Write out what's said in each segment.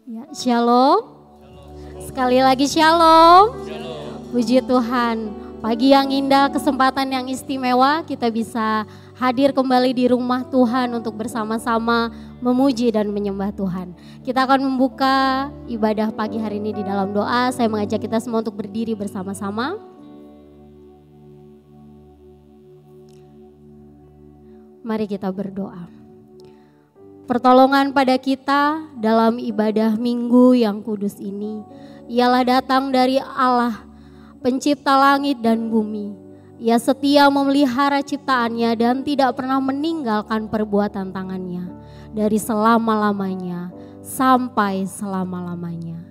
Ya, shalom. Sekali lagi shalom. Puji Tuhan. Pagi yang indah, kesempatan yang istimewa, kita bisa hadir kembali di rumah Tuhan untuk bersama-sama memuji dan menyembah Tuhan. Kita akan membuka ibadah pagi hari ini di dalam doa. Saya mengajak kita semua untuk berdiri bersama-sama. Mari kita berdoa. Pertolongan pada kita dalam ibadah minggu yang kudus ini ialah datang dari Allah, pencipta langit dan bumi. Ia setia memelihara ciptaannya dan tidak pernah meninggalkan perbuatan tangannya dari selama-lamanya sampai selama-lamanya.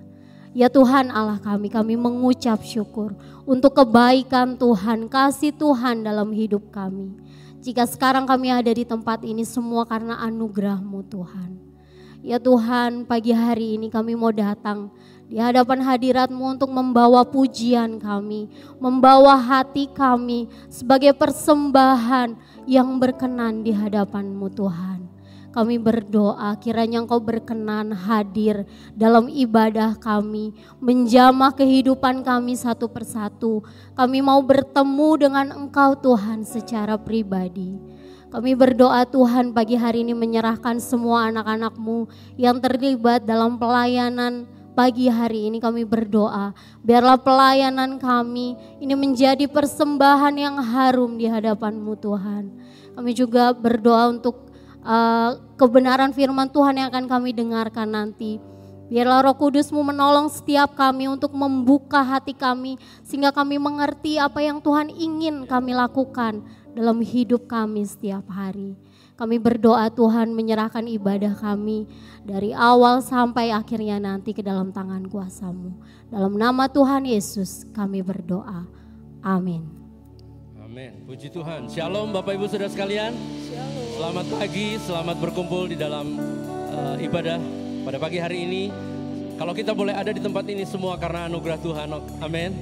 Ya Tuhan Allah kami mengucap syukur untuk kebaikan Tuhan, kasih Tuhan dalam hidup kami. Jika sekarang kami ada di tempat ini semua karena anugerah-Mu Tuhan. Ya Tuhan, pagi hari ini kami mau datang di hadapan hadirat-Mu untuk membawa pujian kami, membawa hati kami sebagai persembahan yang berkenan di hadapan-Mu Tuhan. Kami berdoa kiranya Engkau berkenan hadir dalam ibadah kami, menjamah kehidupan kami satu persatu. Kami mau bertemu dengan Engkau Tuhan secara pribadi. Kami berdoa Tuhan pagi hari ini menyerahkan semua anak-anak-Mu yang terlibat dalam pelayanan pagi hari ini. Kami berdoa biarlah pelayanan kami ini menjadi persembahan yang harum di hadapan-Mu Tuhan. Kami juga berdoa untuk kebenaran firman Tuhan yang akan kami dengarkan nanti. Biarlah Roh Kudus-Mu menolong setiap kami untuk membuka hati kami sehingga kami mengerti apa yang Tuhan ingin kami lakukan dalam hidup kami setiap hari. Kami berdoa Tuhan menyerahkan ibadah kami dari awal sampai akhirnya nanti ke dalam tangan kuasa-Mu. Dalam nama Tuhan Yesus kami berdoa. Amin. Amin. Puji Tuhan. Shalom Bapak Ibu Saudara sekalian. Shalom. Selamat pagi, selamat berkumpul di dalam ibadah pada pagi hari ini. Kalau kita boleh ada di tempat ini semua karena anugerah Tuhan. Amin.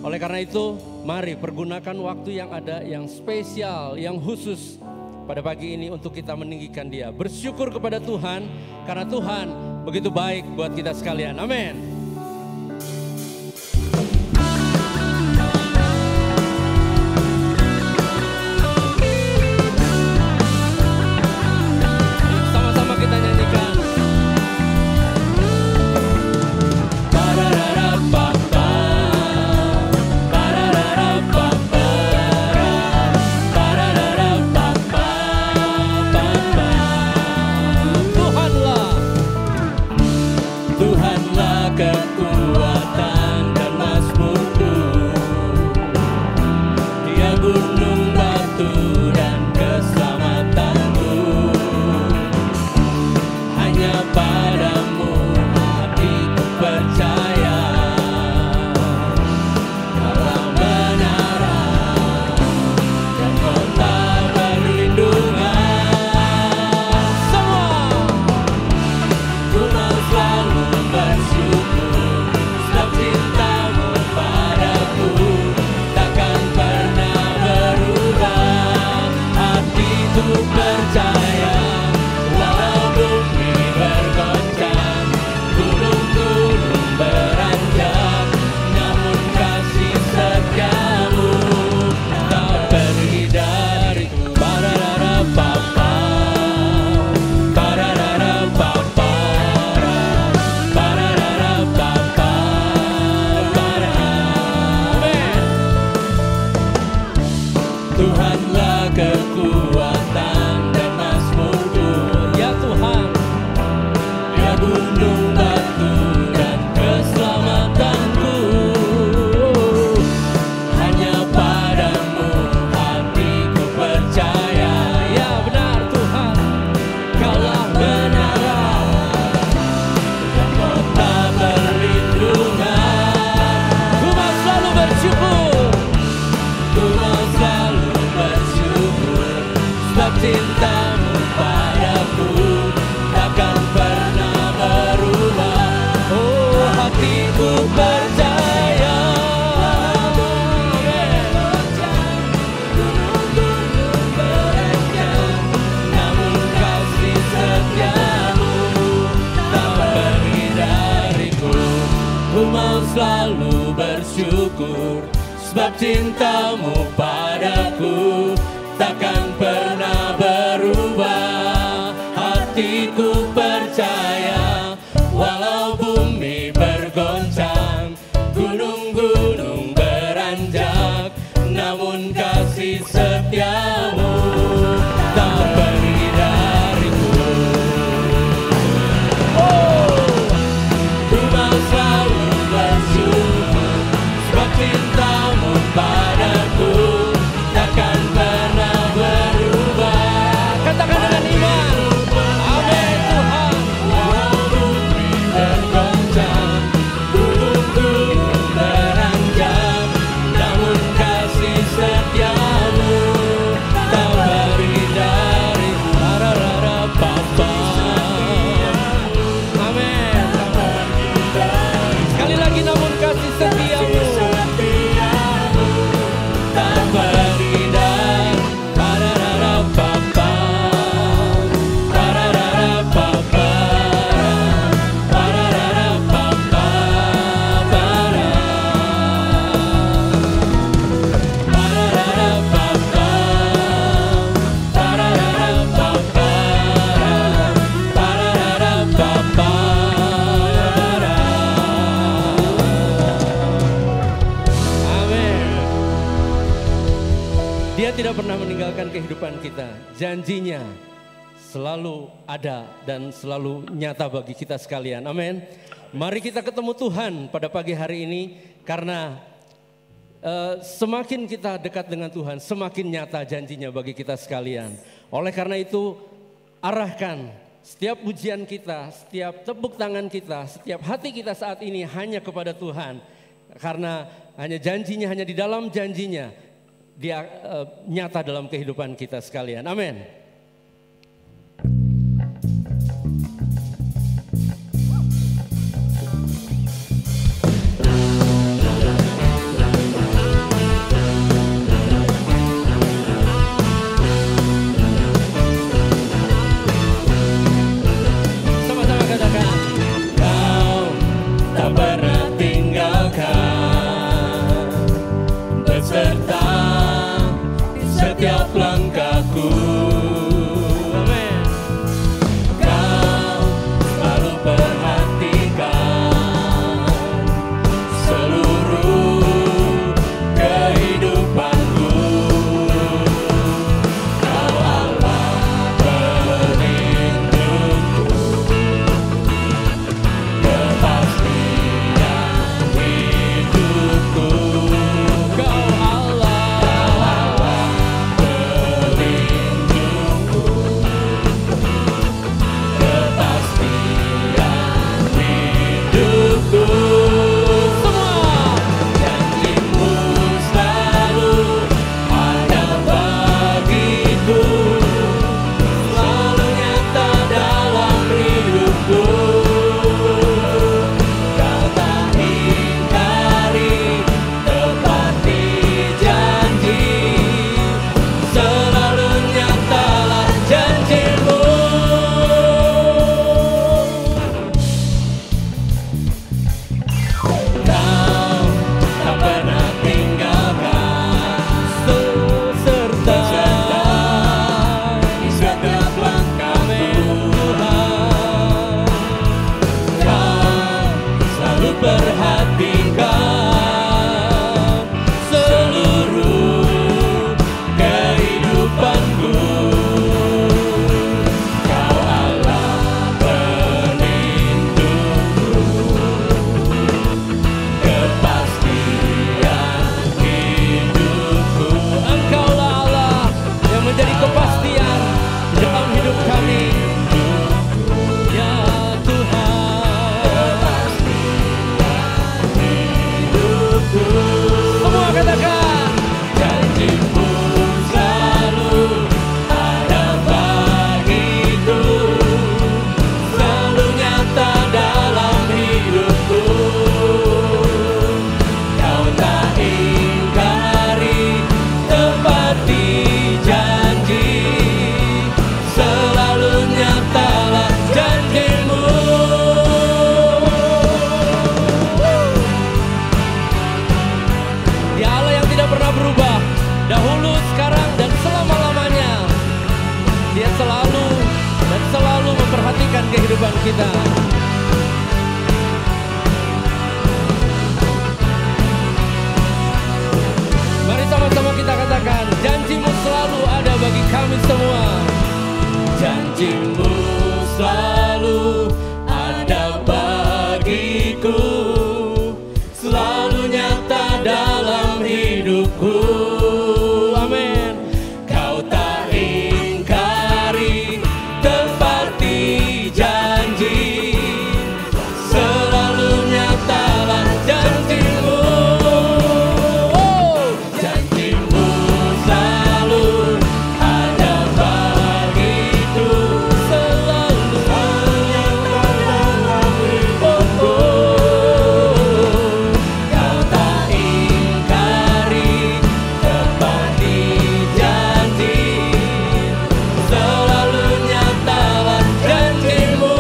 Oleh karena itu, mari pergunakan waktu yang ada, yang spesial, yang khusus pada pagi ini untuk kita meninggikan Dia. Bersyukur kepada Tuhan karena Tuhan begitu baik buat kita sekalian. Amin. Percaya walau bumi mau selalu bersyukur, sebab cintamu padaku takkan pernah berubah. Hatiku percaya, walau bumi bergoncang, gunung-gunung beranjak, namun kasih setiamu tak pergi dariku. Ku mau selalu bersyukur, sebab cintamu padaku takkan pernah berubah. Katakan dengan iman, amin Tuhan. Walau bumi bergoncang, gunung-gunung beranjak, namun kasih setiamu tak pergi dariku. Rara Bapa, amin. Sekali lagi, namun kasih setiamu tak pergi dari. Rara Bapa, rara Bapa, rara Bapa, rara Bapa, rara Bapa, rara Bapa. Amin. Dia tidak pernah meninggalkan kehidupan kita. Janjinya selalu ada dan selalu nyata bagi kita sekalian. Amin. Mari kita ketemu Tuhan pada pagi hari ini, karena semakin kita dekat dengan Tuhan, semakin nyata janjinya bagi kita sekalian. Oleh karena itu, arahkan setiap pujian kita, setiap tepuk tangan kita, setiap hati kita saat ini hanya kepada Tuhan. Karena hanya janjinya, hanya di dalam janjinya Dia nyata dalam kehidupan kita sekalian. Amin. Sama-sama katakan, Kau tak pernah tinggalkan, beserta setiap langkahku. Tuhan kita. Mari sama-sama kita katakan, janji-Mu selalu ada bagi kami semua. Janji-Mu selalu ada bagiku, selalu nyata dalam hidupku. Amin. Kau tak ingkari, tepati janji, selalu nyatalah janji-Mu. Oh, janji-Mu selalu ada bagiku, selalu nyata dalam hidupku. Kau tak ingkari, tepati janji, selalu nyatalah janji-Mu.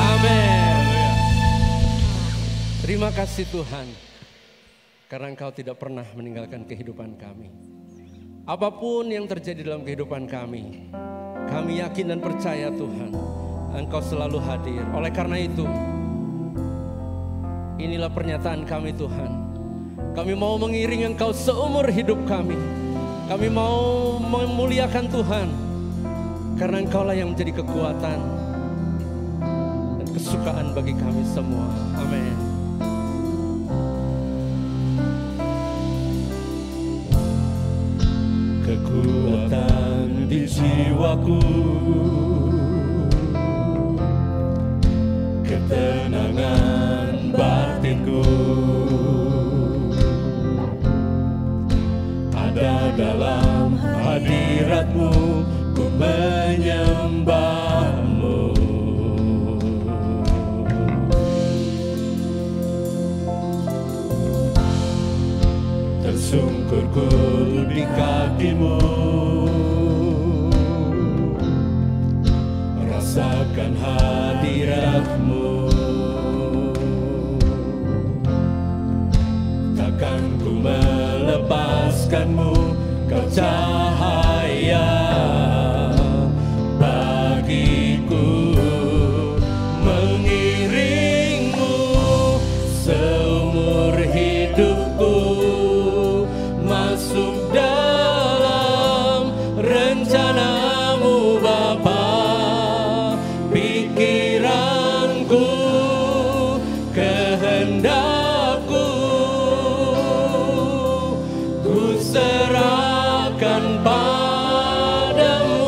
Amin. Terima kasih Tuhan, karena Engkau tidak pernah meninggalkan kehidupan kami. Apapun yang terjadi dalam kehidupan kami yakin dan percaya Tuhan, Engkau selalu hadir. Oleh karena itu, inilah pernyataan kami Tuhan. Kami mau mengiring Engkau seumur hidup kami. Kami mau memuliakan Tuhan, karena Engkaulah yang menjadi kekuatan dan kesukaan bagi kami semua. Amin. Kekuatan di jiwaku, ketenangan batinku, ada dalam hadirat-Mu, ku menyembah-Mu. Tersungkurku di kaki-Mu, rasakan hadirat-Mu. Takkan ku melepaskan-Mu, Kau cahaya bagiku, mengiring-Mu seumur hidupku, masuk dalam rencana-Mu Bapa. Pikiranku, kehendakku, ku serahkan padamu.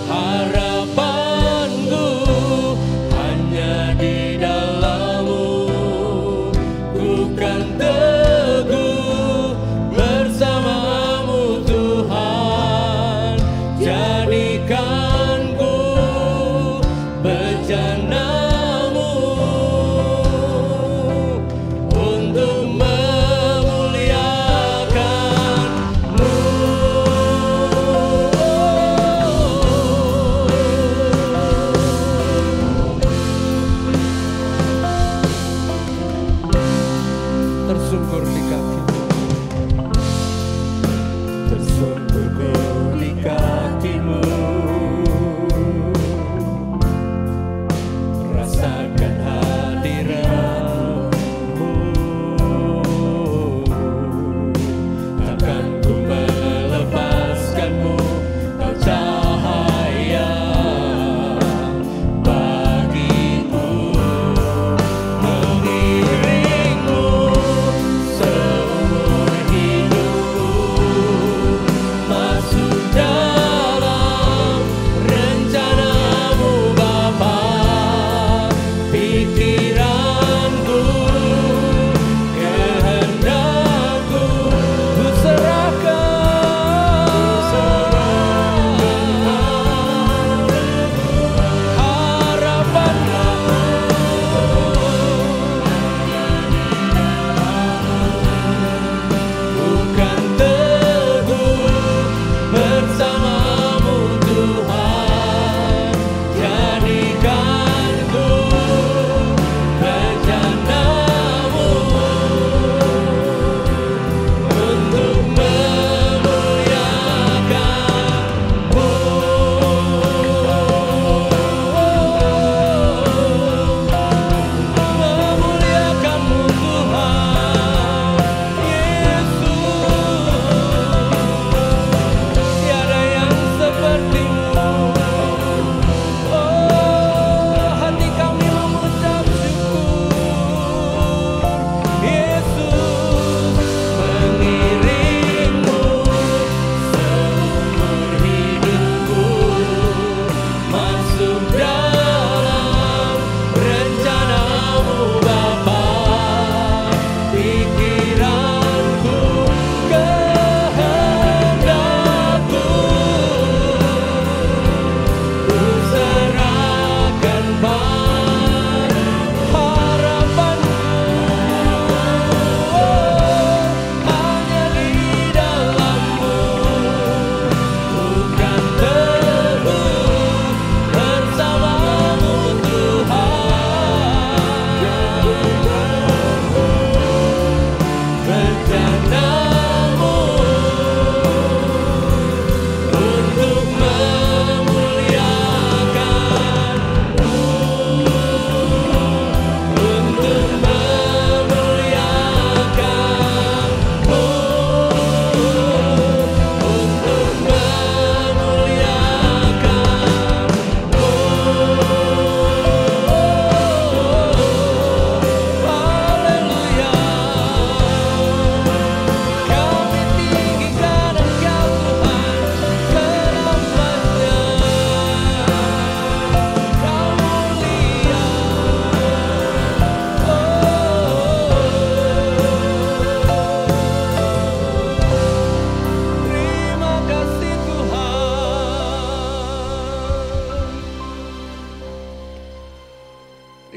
Harapanku hanya di dalam-Mu, ku kan teguh bersama-Mu Tuhan.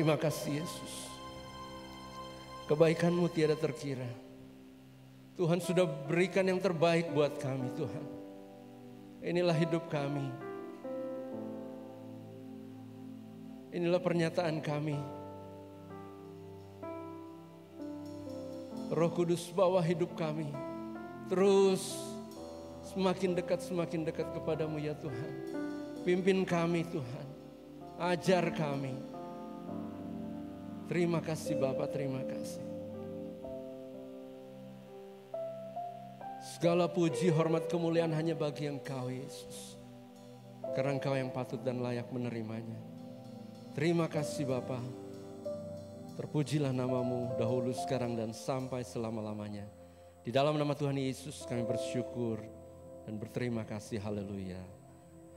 Terima kasih Yesus. Kebaikan-Mu tiada terkira. Tuhan sudah berikan yang terbaik buat kami Tuhan. Inilah hidup kami. Inilah pernyataan kami. Roh Kudus bawa hidup kami terus semakin dekat kepadamu ya Tuhan. Pimpin kami Tuhan. Ajar kami. Terima kasih Bapa, terima kasih. Segala puji, hormat, kemuliaan hanya bagi Engkau Yesus. Karena Engkau yang patut dan layak menerimanya. Terima kasih Bapa. Terpujilah namamu dahulu, sekarang, dan sampai selama-lamanya. Di dalam nama Tuhan Yesus kami bersyukur dan berterima kasih. Haleluya.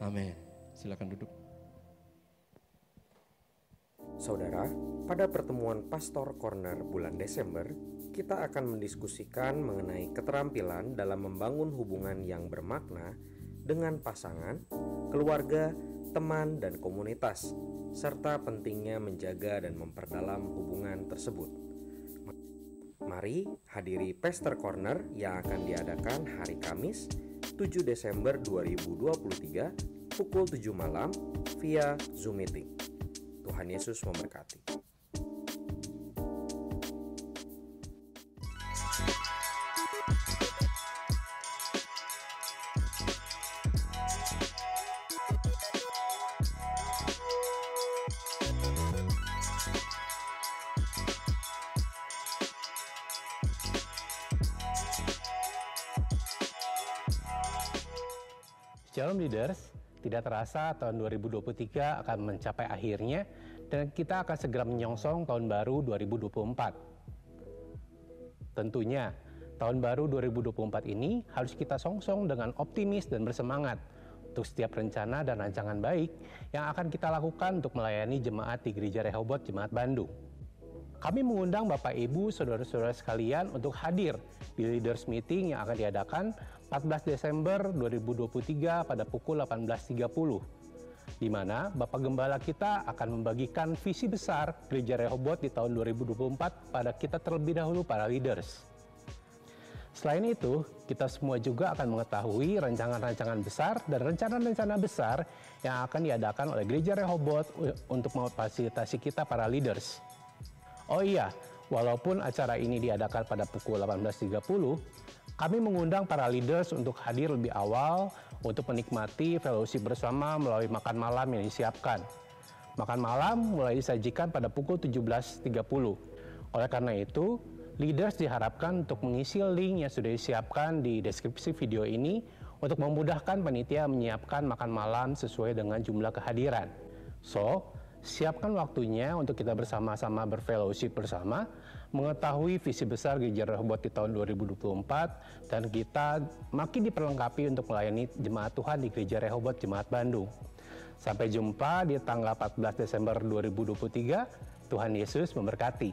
Amin. Silakan duduk. Saudara, pada pertemuan Pastor Corner bulan Desember, kita akan mendiskusikan mengenai keterampilan dalam membangun hubungan yang bermakna dengan pasangan, keluarga, teman, dan komunitas, serta pentingnya menjaga dan memperdalam hubungan tersebut. Mari hadiri Pastor Corner yang akan diadakan hari Kamis 7 Desember 2023 pukul 7 malam via Zoom Meeting. Tuhan Yesus memberkati. Shalom Leaders, tidak terasa tahun 2023 akan mencapai akhirnya dan kita akan segera menyongsong tahun baru 2024. Tentunya, tahun baru 2024 ini harus kita songsong dengan optimis dan bersemangat untuk setiap rencana dan rancangan baik yang akan kita lakukan untuk melayani jemaat di Gereja Rehoboth Jemaat Bandung. Kami mengundang Bapak Ibu, Saudara-saudara sekalian untuk hadir di Leaders Meeting yang akan diadakan 14 Desember 2023 pada pukul 18.30, di mana Bapak Gembala kita akan membagikan visi besar Gereja Rehoboth di tahun 2024 pada kita terlebih dahulu para leaders. Selain itu, kita semua juga akan mengetahui rancangan-rancangan besar dan rencana-rencana besar yang akan diadakan oleh Gereja Rehoboth untuk memfasilitasi kita para leaders. Oh iya, walaupun acara ini diadakan pada pukul 18.30, kami mengundang para leaders untuk hadir lebih awal untuk menikmati fellowship bersama melalui makan malam yang disiapkan. Makan malam mulai disajikan pada pukul 17.30. Oleh karena itu, leaders diharapkan untuk mengisi link yang sudah disiapkan di deskripsi video ini untuk memudahkan panitia menyiapkan makan malam sesuai dengan jumlah kehadiran. So, siapkan waktunya untuk kita bersama-sama berfellowship bersama, mengetahui visi besar Gereja Rehoboth di tahun 2024, dan kita makin diperlengkapi untuk melayani jemaat Tuhan di Gereja Rehoboth Jemaat Bandung. Sampai jumpa di tanggal 14 Desember 2023. Tuhan Yesus memberkati.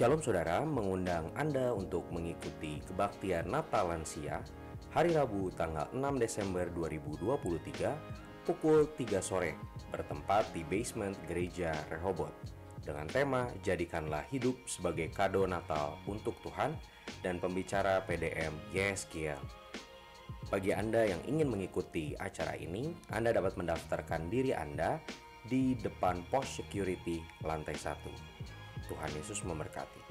Shalom Saudara, mengundang Anda untuk mengikuti kebaktian Natal Lansia hari Rabu tanggal 6 Desember 2023 pukul 3 sore bertempat di basement Gereja Rehoboth dengan tema Jadikanlah Hidup sebagai Kado Natal untuk Tuhan dan pembicara PDM Yeskiel. Bagi Anda yang ingin mengikuti acara ini, Anda dapat mendaftarkan diri Anda di depan pos security lantai 1. Tuhan Yesus memberkati.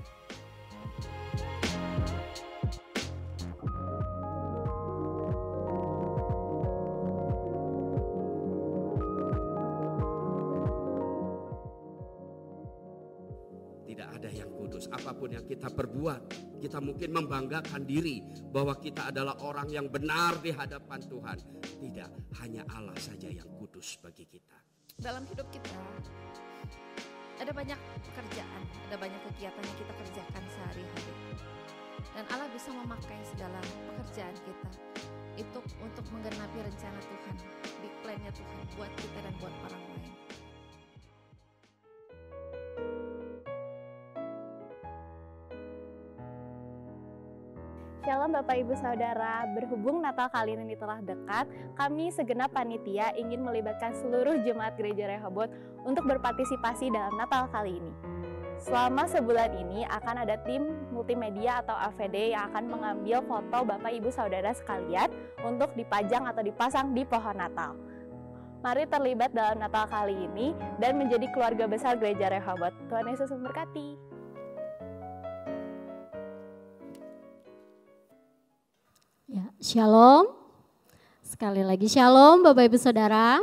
apapun yang kita perbuat, kita mungkin membanggakan diri bahwa kita adalah orang yang benar di hadapan Tuhan. Tidak, hanya Allah saja yang kudus bagi kita. Dalam hidup kita ada banyak pekerjaan, ada banyak kegiatan yang kita kerjakan sehari-hari. Dan Allah bisa memakai segala pekerjaan kita itu untuk menggenapi rencana Tuhan, big plan-nya Tuhan buat kita dan buat orang lain. Shalom Bapak Ibu Saudara, berhubung Natal kali ini telah dekat, kami segenap panitia ingin melibatkan seluruh jemaat Gereja Rehoboth untuk berpartisipasi dalam Natal kali ini. Selama sebulan ini akan ada tim multimedia atau AVD yang akan mengambil foto Bapak Ibu Saudara sekalian untuk dipajang atau dipasang di pohon Natal. Mari terlibat dalam Natal kali ini dan menjadi keluarga besar Gereja Rehoboth. Tuhan Yesus memberkati. Ya, shalom. Sekali lagi shalom Bapak Ibu Saudara.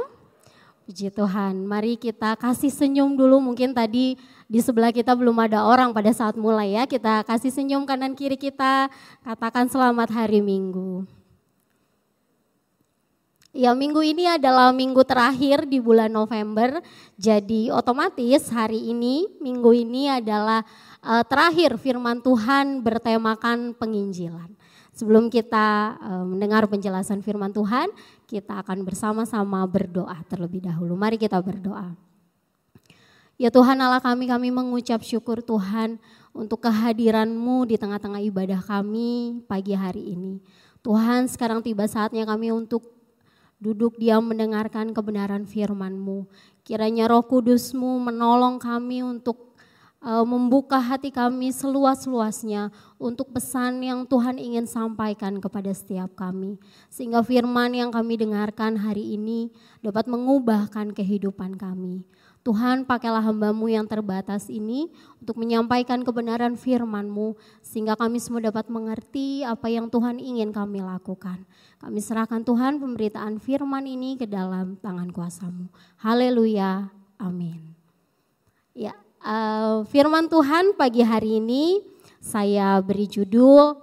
Puji Tuhan. Mari kita kasih senyum dulu. Mungkin tadi di sebelah kita belum ada orang pada saat mulai ya. Kita kasih senyum kanan kiri kita. Katakan selamat hari Minggu. Ya, minggu ini adalah minggu terakhir di bulan November. Jadi otomatis hari ini, minggu ini adalah terakhir firman Tuhan bertemakan penginjilan. Sebelum kita mendengar penjelasan firman Tuhan, kita akan bersama-sama berdoa terlebih dahulu. Mari kita berdoa. Ya Tuhan Allah kami mengucap syukur Tuhan untuk kehadiran-Mu di tengah-tengah ibadah kami pagi hari ini. Tuhan, sekarang tiba saatnya kami untuk duduk diam mendengarkan kebenaran firman-Mu. Kiranya Roh Kudus-Mu menolong kami untuk membuka hati kami seluas-luasnya untuk pesan yang Tuhan ingin sampaikan kepada setiap kami. Sehingga firman yang kami dengarkan hari ini dapat mengubahkan kehidupan kami. Tuhan, pakailah hamba-Mu yang terbatas ini untuk menyampaikan kebenaran firman-Mu sehingga kami semua dapat mengerti apa yang Tuhan ingin kami lakukan. Kami serahkan Tuhan pemberitaan firman ini ke dalam tangan kuasa-Mu. Haleluya, amin. Ya. Firman Tuhan pagi hari ini saya beri judul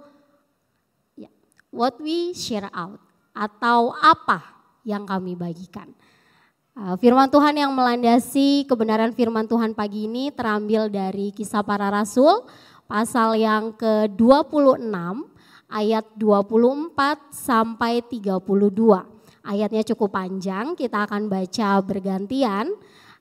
What We Share Out atau apa yang kami bagikan. Firman Tuhan yang melandasi kebenaran firman Tuhan pagi ini terambil dari Kisah Para Rasul pasal yang ke-26 ayat 24 sampai 32. Ayatnya cukup panjang, kita akan baca bergantian.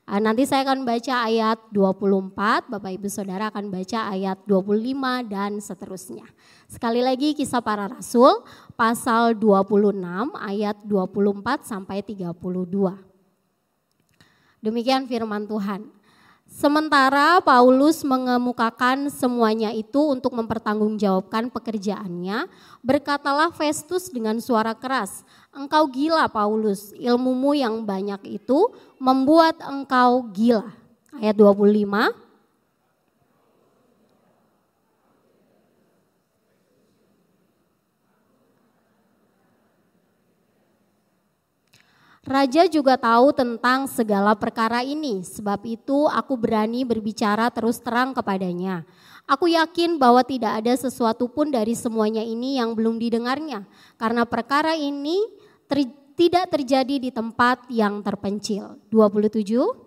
Nanti saya akan baca ayat 24, Bapak Ibu Saudara akan baca ayat 25 dan seterusnya. Sekali lagi Kisah Para Rasul pasal 26 ayat 24 sampai 32. Demikian firman Tuhan. Sementara Paulus mengemukakan semuanya itu untuk mempertanggungjawabkan pekerjaannya, berkatalah Festus dengan suara keras, "Engkau gila Paulus, ilmumu yang banyak itu membuat engkau gila." Ayat 25. Raja juga tahu tentang segala perkara ini, sebab itu aku berani berbicara terus terang kepadanya. Aku yakin bahwa tidak ada sesuatu pun dari semuanya ini yang belum didengarnya, karena perkara ini tidak terjadi di tempat yang terpencil. 27.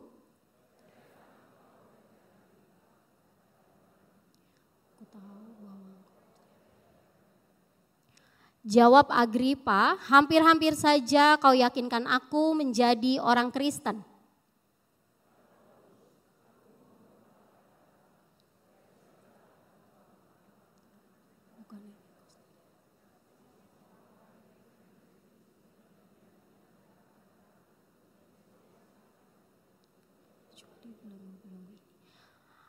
Jawab Agripa, hampir-hampir saja kau yakinkan aku menjadi orang Kristen.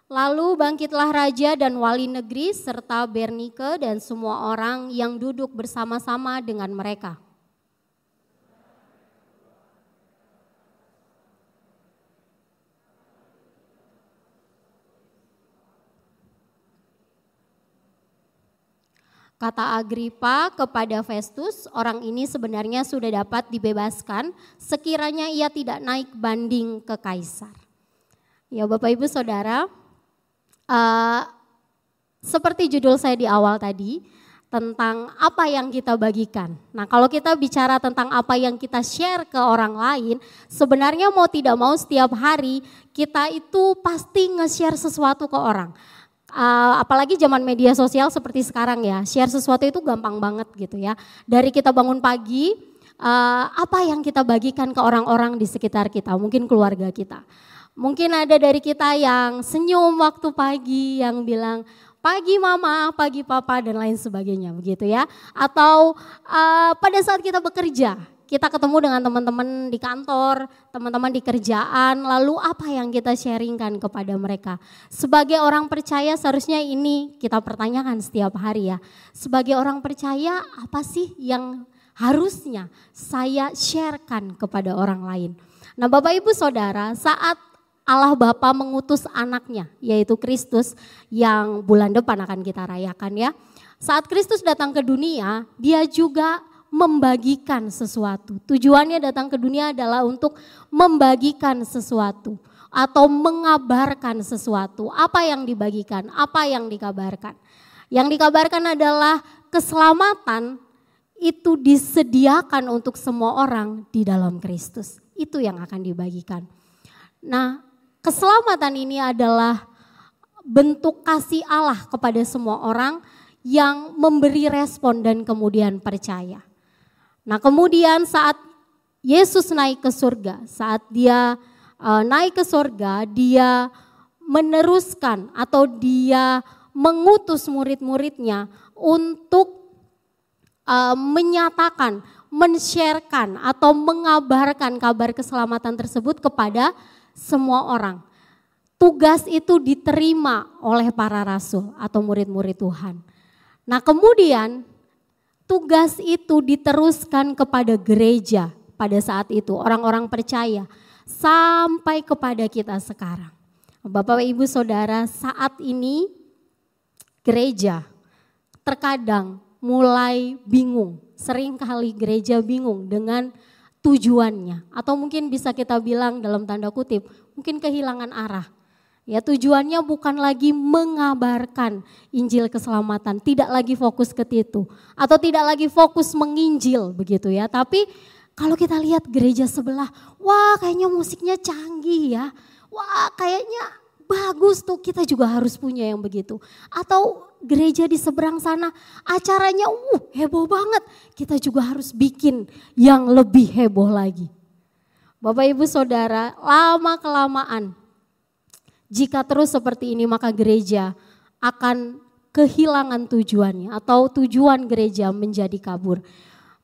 Lalu bangkitlah raja dan wali negeri serta Bernike dan semua orang yang duduk bersama-sama dengan mereka. Kata Agripa kepada Festus, orang ini sebenarnya sudah dapat dibebaskan sekiranya ia tidak naik banding ke Kaisar. Ya Bapak Ibu Saudara, seperti judul saya di awal tadi, tentang apa yang kita bagikan. Nah, kalau kita bicara tentang apa yang kita share ke orang lain, sebenarnya mau tidak mau setiap hari kita itu pasti nge-share sesuatu ke orang. Apalagi zaman media sosial seperti sekarang ya, share sesuatu itu gampang banget gitu ya. Dari kita bangun pagi, apa yang kita bagikan ke orang-orang di sekitar kita, mungkin keluarga kita. Mungkin ada dari kita yang senyum waktu pagi, yang bilang, pagi mama, pagi papa dan lain sebagainya begitu ya. Atau pada saat kita bekerja, kita ketemu dengan teman-teman di kantor, teman-teman di kerjaan, lalu apa yang kita sharingkan kepada mereka. Sebagai orang percaya seharusnya ini kita pertanyakan setiap hari ya. Sebagai orang percaya apa sih yang harusnya saya sharekan kepada orang lain. Nah Bapak Ibu Saudara, saat Allah Bapa mengutus anaknya, yaitu Kristus yang bulan depan akan kita rayakan ya. Saat Kristus datang ke dunia, dia juga membagikan sesuatu. Tujuannya datang ke dunia adalah untuk membagikan sesuatu atau mengabarkan sesuatu. Apa yang dibagikan, apa yang dikabarkan. Yang dikabarkan adalah keselamatan itu disediakan untuk semua orang di dalam Kristus. Itu yang akan dibagikan. Nah, keselamatan ini adalah bentuk kasih Allah kepada semua orang yang memberi respon dan kemudian percaya. Nah kemudian saat Yesus naik ke surga, saat dia naik ke surga, dia meneruskan atau dia mengutus murid-muridnya untuk menyatakan, men-sharekan atau mengabarkan kabar keselamatan tersebut kepada semua orang. Tugas itu diterima oleh para rasul atau murid-murid Tuhan. Nah kemudian tugas itu diteruskan kepada gereja pada saat itu, orang-orang percaya sampai kepada kita sekarang. Bapak Ibu Saudara, saat ini gereja terkadang mulai bingung, seringkali gereja bingung dengan tujuannya, atau mungkin bisa kita bilang dalam tanda kutip, mungkin kehilangan arah. Ya, tujuannya bukan lagi mengabarkan Injil keselamatan, tidak lagi fokus ke situ, atau tidak lagi fokus menginjil begitu ya. Tapi kalau kita lihat gereja sebelah, wah kayaknya musiknya canggih ya, wah kayaknya bagus tuh, kita juga harus punya yang begitu. Atau gereja di seberang sana acaranya heboh banget, kita juga harus bikin yang lebih heboh lagi. Bapak Ibu Saudara, lama-kelamaan jika terus seperti ini maka gereja akan kehilangan tujuannya atau tujuan gereja menjadi kabur.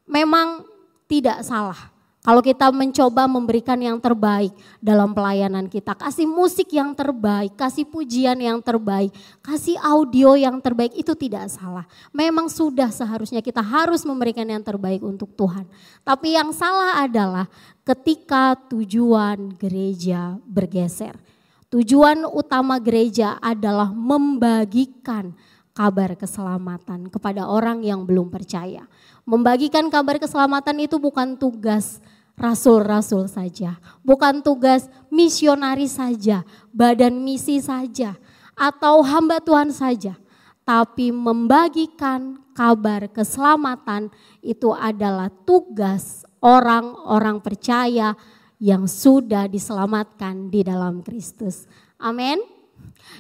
Memang tidak salah kalau kita mencoba memberikan yang terbaik dalam pelayanan kita. Kasih musik yang terbaik, kasih pujian yang terbaik, kasih audio yang terbaik, itu tidak salah. Memang sudah seharusnya kita harus memberikan yang terbaik untuk Tuhan. Tapi yang salah adalah ketika tujuan gereja bergeser. Tujuan utama gereja adalah membagikan kabar keselamatan kepada orang yang belum percaya. Membagikan kabar keselamatan itu bukan tugas rasul-rasul saja, bukan tugas misionaris saja, badan misi saja, atau hamba Tuhan saja. Tapi membagikan kabar keselamatan itu adalah tugas orang-orang percaya yang sudah diselamatkan di dalam Kristus. Amin.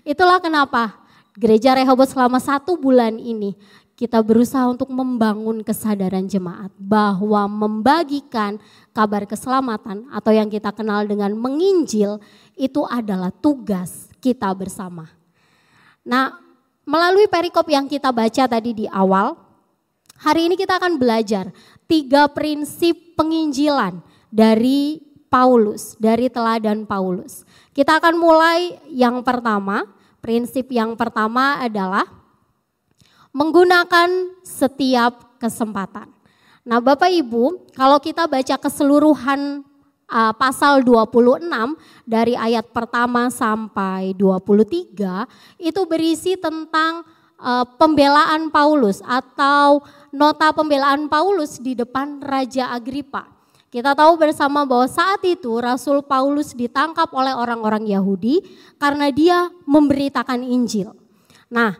Itulah kenapa Gereja Rehoboth selama 1 bulan ini kita berusaha untuk membangun kesadaran jemaat bahwa membagikan kabar keselamatan atau yang kita kenal dengan menginjil itu adalah tugas kita bersama. Nah, melalui perikop yang kita baca tadi di awal, hari ini kita akan belajar 3 prinsip penginjilan dari Paulus, dari teladan Paulus. Kita akan mulai yang pertama, prinsip yang pertama adalah menggunakan setiap kesempatan. Nah Bapak Ibu, kalau kita baca keseluruhan pasal 26 dari ayat pertama sampai 23, itu berisi tentang pembelaan Paulus atau nota pembelaan Paulus di depan Raja Agripa. Kita tahu bersama bahwa saat itu Rasul Paulus ditangkap oleh orang-orang Yahudi karena dia memberitakan Injil. Nah,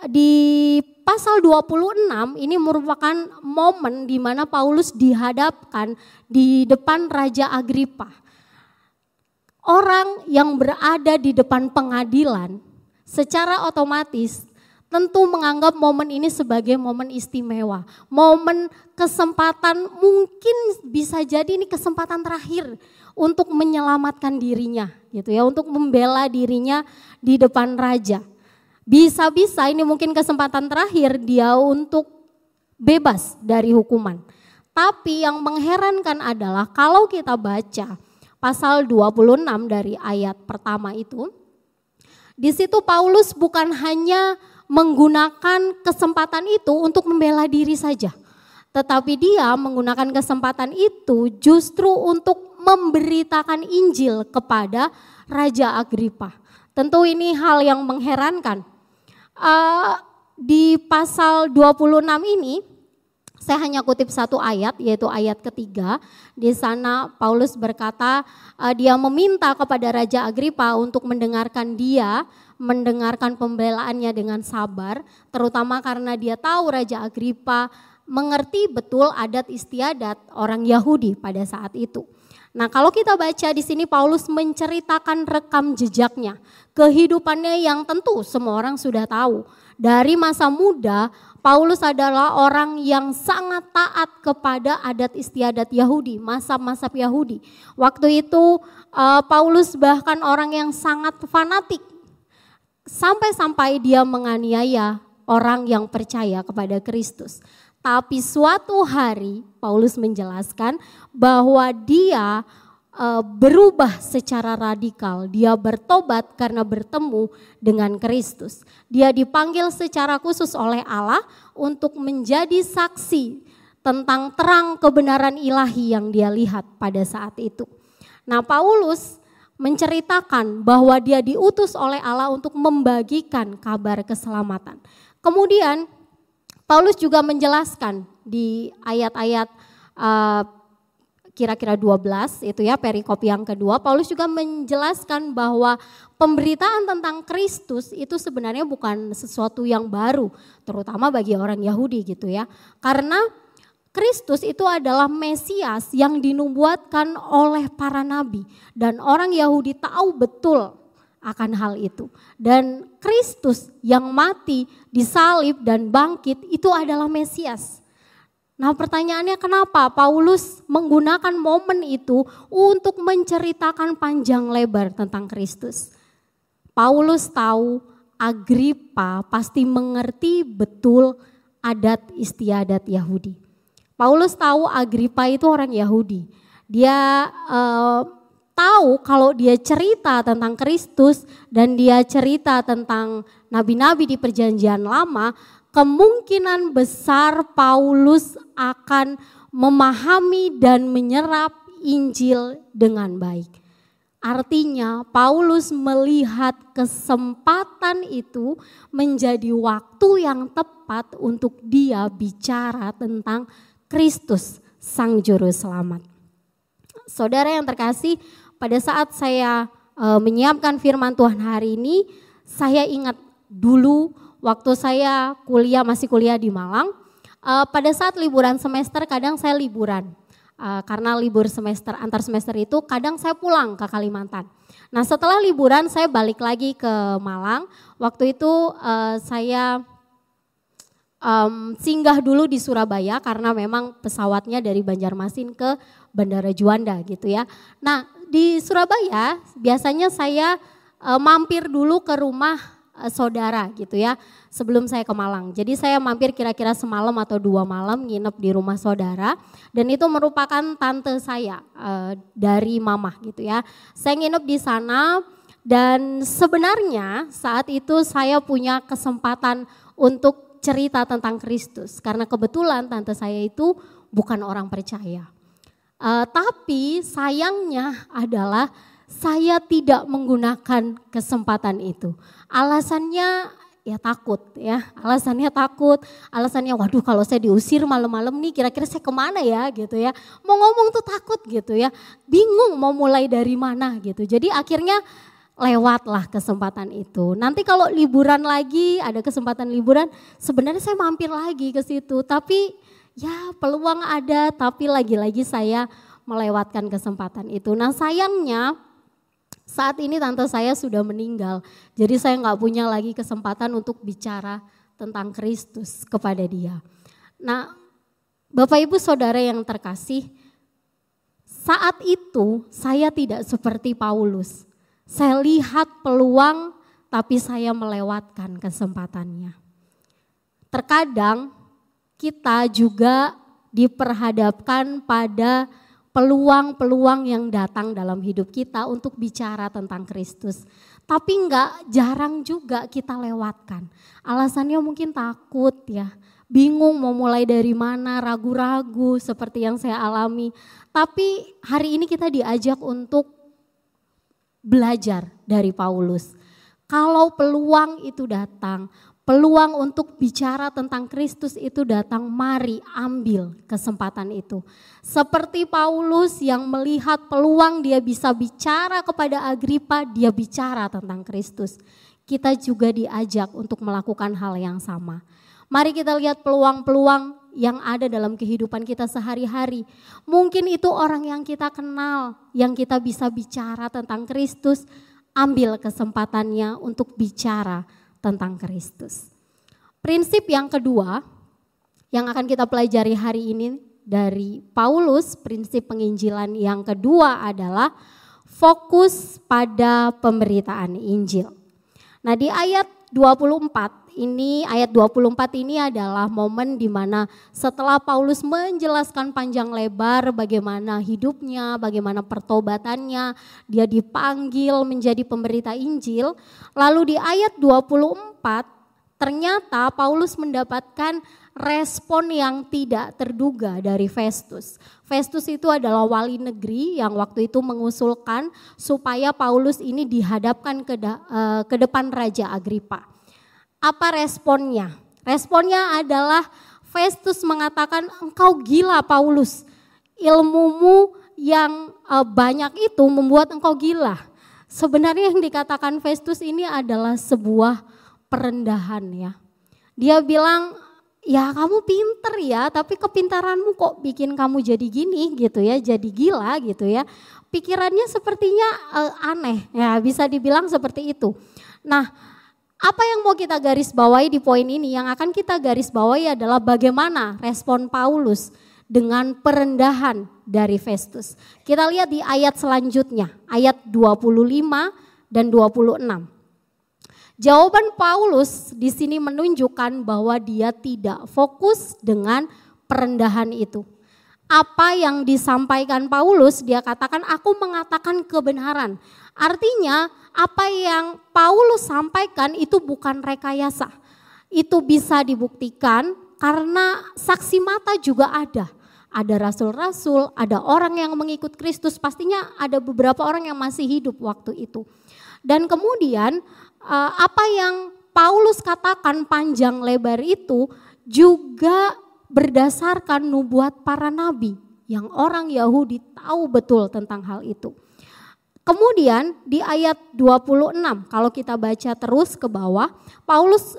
di pasal 26 ini merupakan momen di mana Paulus dihadapkan di depan Raja Agripa. Orang yang berada di depan pengadilan secara otomatis tentu menganggap momen ini sebagai momen istimewa. Momen kesempatan, mungkin bisa jadi ini kesempatan terakhir untuk menyelamatkan dirinya gitu ya, untuk membela dirinya di depan raja. Bisa-bisa ini mungkin kesempatan terakhir dia untuk bebas dari hukuman. Tapi yang mengherankan adalah kalau kita baca pasal 26 dari ayat pertama itu, di situ Paulus bukan hanya menggunakan kesempatan itu untuk membela diri saja, tetapi dia menggunakan kesempatan itu justru untuk memberitakan Injil kepada Raja Agripa. Tentu ini hal yang mengherankan. Di pasal 26 ini saya hanya kutip satu ayat, yaitu ayat ketiga. Di sana Paulus berkata dia meminta kepada Raja Agripa untuk mendengarkan pembelaannya dengan sabar, terutama karena dia tahu Raja Agripa mengerti betul adat istiadat orang Yahudi pada saat itu. Nah, kalau kita baca di sini Paulus menceritakan rekam jejaknya, kehidupannya yang tentu semua orang sudah tahu. Dari masa muda, Paulus adalah orang yang sangat taat kepada adat istiadat Yahudi, mazhab-mazhab Yahudi. Waktu itu Paulus bahkan orang yang sangat fanatik, sampai-sampai dia menganiaya orang yang percaya kepada Kristus. Tapi suatu hari Paulus menjelaskan bahwa dia berubah secara radikal. Dia bertobat karena bertemu dengan Kristus. Dia dipanggil secara khusus oleh Allah untuk menjadi saksi tentang terang kebenaran ilahi yang dia lihat pada saat itu. Nah, Paulus menceritakan bahwa dia diutus oleh Allah untuk membagikan kabar keselamatan. Kemudian Paulus juga menjelaskan di ayat-ayat kira-kira 12 itu ya, perikop yang kedua, Paulus juga menjelaskan bahwa pemberitaan tentang Kristus itu sebenarnya bukan sesuatu yang baru, terutama bagi orang Yahudi gitu ya. Karena Kristus itu adalah Mesias yang dinubuatkan oleh para nabi dan orang Yahudi tahu betul akan hal itu. Dan Kristus yang mati, disalib dan bangkit itu adalah Mesias. Nah, pertanyaannya kenapa Paulus menggunakan momen itu untuk menceritakan panjang lebar tentang Kristus? Paulus tahu Agripa pasti mengerti betul adat istiadat Yahudi. Paulus tahu Agripa itu orang Yahudi. Dia tahu kalau dia cerita tentang Kristus dan dia cerita tentang nabi-nabi di Perjanjian Lama, kemungkinan besar Paulus akan memahami dan menyerap Injil dengan baik. Artinya Paulus melihat kesempatan itu menjadi waktu yang tepat untuk dia bicara tentang Kristus, Sang Juru Selamat. Saudara yang terkasih, pada saat saya menyiapkan firman Tuhan hari ini, saya ingat dulu waktu saya masih kuliah di Malang, pada saat liburan semester kadang saya liburan. Karena libur semester, antar semester itu kadang saya pulang ke Kalimantan. Nah, setelah liburan saya balik lagi ke Malang. Waktu itu saya singgah dulu di Surabaya karena memang pesawatnya dari Banjarmasin ke Bandara Juanda gitu ya. Nah, di Surabaya biasanya saya mampir dulu ke rumah saudara gitu ya sebelum saya ke Malang. Jadi saya mampir kira-kira semalam atau 2 malam nginep di rumah saudara dan itu merupakan tante saya dari mama gitu ya. Saya nginep di sana dan sebenarnya saat itu saya punya kesempatan untuk cerita tentang Kristus karena kebetulan tante saya itu bukan orang percaya. Tapi sayangnya adalah saya tidak menggunakan kesempatan itu. Alasannya ya takut ya, alasannya waduh kalau saya diusir malam-malam nih kira-kira saya kemana ya gitu ya. Mau ngomong tuh takut gitu ya, bingung mau mulai dari mana gitu. Jadi akhirnya lewatlah kesempatan itu. Nanti kalau liburan lagi, ada kesempatan liburan, sebenarnya saya mampir lagi ke situ. Tapi ya peluang ada, tapi lagi-lagi saya melewatkan kesempatan itu. Nah sayangnya saat ini tante saya sudah meninggal. Jadi saya nggak punya lagi kesempatan untuk bicara tentang Kristus kepada dia. Nah Bapak Ibu Saudara yang terkasih, saat itu saya tidak seperti Paulus. Saya lihat peluang tapi saya melewatkan kesempatannya. Terkadang kita juga diperhadapkan pada peluang-peluang yang datang dalam hidup kita untuk bicara tentang Kristus. Tapi jarang juga kita lewatkan. Alasannya mungkin takut ya, bingung mau mulai dari mana, ragu-ragu seperti yang saya alami. Tapi hari ini kita diajak untuk belajar dari Paulus. Kalau peluang itu datang, peluang untuk bicara tentang Kristus itu datang, mari ambil kesempatan itu. Seperti Paulus yang melihat peluang dia bisa bicara kepada Agripa, dia bicara tentang Kristus. Kita juga diajak untuk melakukan hal yang sama. Mari kita lihat peluang-peluang yang ada dalam kehidupan kita sehari-hari. Mungkin itu orang yang kita kenal, yang kita bisa bicara tentang Kristus, ambil kesempatannya untuk bicara tentang Kristus. Prinsip yang kedua yang akan kita pelajari hari ini dari Paulus, prinsip penginjilan yang kedua adalah fokus pada pemberitaan Injil. Nah di ayat 24 ayat 24 ini adalah momen di mana setelah Paulus menjelaskan panjang lebar bagaimana hidupnya, bagaimana pertobatannya, dia dipanggil menjadi pemberita Injil. Lalu di ayat 24 ternyata Paulus mendapatkan respon yang tidak terduga dari Festus. Festus itu adalah wali negeri yang waktu itu mengusulkan supaya Paulus ini dihadapkan ke depan Raja Agripa. Apa responnya? Responnya adalah Festus mengatakan, engkau gila Paulus, ilmumu yang banyak itu membuat engkau gila. Sebenarnya yang dikatakan Festus ini adalah sebuah perendahan ya. Dia bilang, ya kamu pinter ya, tapi kepintaranmu kok bikin kamu jadi gini gitu ya, jadi gila gitu ya. Pikirannya sepertinya aneh ya, bisa dibilang seperti itu. Nah, apa yang mau kita garis bawahi di poin ini? Yang akan kita garis bawahi adalah bagaimana respon Paulus dengan perendahan dari Festus. Kita lihat di ayat selanjutnya, ayat 25 dan 26. Jawaban Paulus di sini menunjukkan bahwa dia tidak fokus dengan perendahan itu. Apa yang disampaikan Paulus, dia katakan aku mengatakan kebenaran. Artinya apa yang Paulus sampaikan itu bukan rekayasa. Itu bisa dibuktikan karena saksi mata juga ada. Ada rasul-rasul, ada orang yang mengikut Kristus, pastinya ada beberapa orang yang masih hidup waktu itu. Dan kemudian apa yang Paulus katakan panjang lebar itu juga berdasarkan nubuat para nabi yang orang Yahudi tahu betul tentang hal itu. Kemudian di ayat 26 kalau kita baca terus ke bawah, Paulus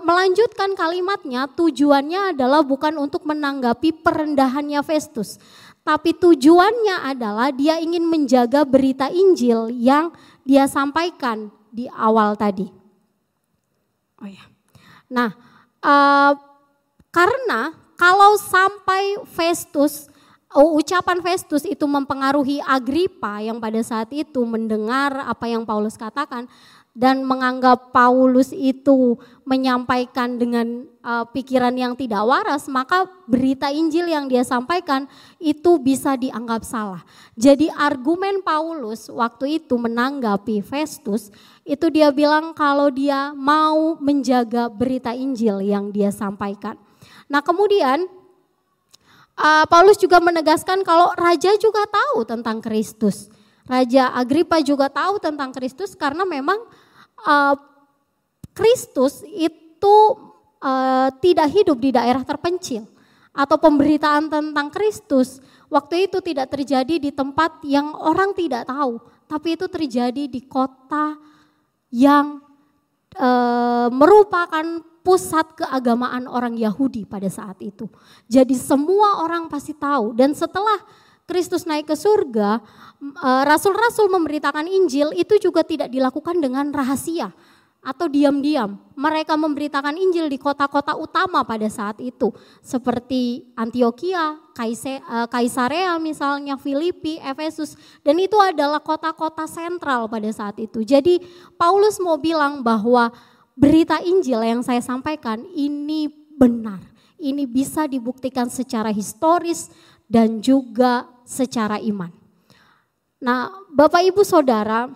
melanjutkan kalimatnya, tujuannya adalah bukan untuk menanggapi perendahannya Festus, tapi tujuannya adalah dia ingin menjaga berita Injil yang dia sampaikan di awal tadi. Oh ya. Nah, karena kalau sampai Festus, ucapan Festus itu mempengaruhi Agripa yang pada saat itu mendengar apa yang Paulus katakan dan menganggap Paulus itu menyampaikan dengan pikiran yang tidak waras, maka berita Injil yang dia sampaikan itu bisa dianggap salah. Jadi argumen Paulus waktu itu menanggapi Festus itu dia bilang kalau dia mau menjaga berita Injil yang dia sampaikan. Nah kemudian Paulus juga menegaskan kalau raja juga tahu tentang Kristus. Raja Agripa juga tahu tentang Kristus karena memang Kristus itu tidak hidup di daerah terpencil. Atau pemberitaan tentang Kristus waktu itu tidak terjadi di tempat yang orang tidak tahu. tapi itu terjadi di kota yang merupakan pusat keagamaan orang Yahudi pada saat itu. Jadi semua orang pasti tahu, dan setelah Kristus naik ke surga, rasul-rasul memberitakan Injil itu juga tidak dilakukan dengan rahasia atau diam-diam. Mereka memberitakan Injil di kota-kota utama pada saat itu, seperti Antioquia, Kaisarea misalnya, Filipi, Efesus, dan itu adalah kota-kota sentral pada saat itu. Jadi Paulus mau bilang bahwa berita Injil yang saya sampaikan ini benar, ini bisa dibuktikan secara historis dan juga secara iman. Nah, Bapak Ibu Saudara,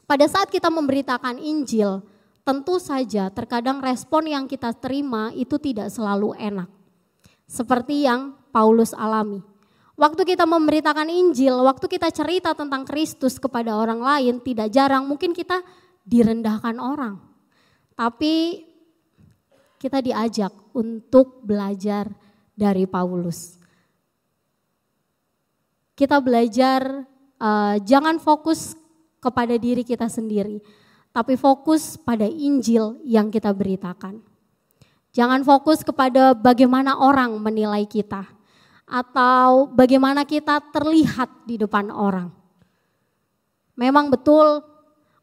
pada saat kita memberitakan Injil, tentu saja terkadang respon yang kita terima itu tidak selalu enak. Seperti yang Paulus alami. Waktu kita memberitakan Injil, waktu kita cerita tentang Kristus kepada orang lain, tidak jarang mungkin kita direndahkan orang. Tapi kita diajak untuk belajar dari Paulus. Kita belajar jangan fokus kepada diri kita sendiri, tapi fokus pada Injil yang kita beritakan. Jangan fokus kepada bagaimana orang menilai kita atau bagaimana kita terlihat di depan orang. Memang betul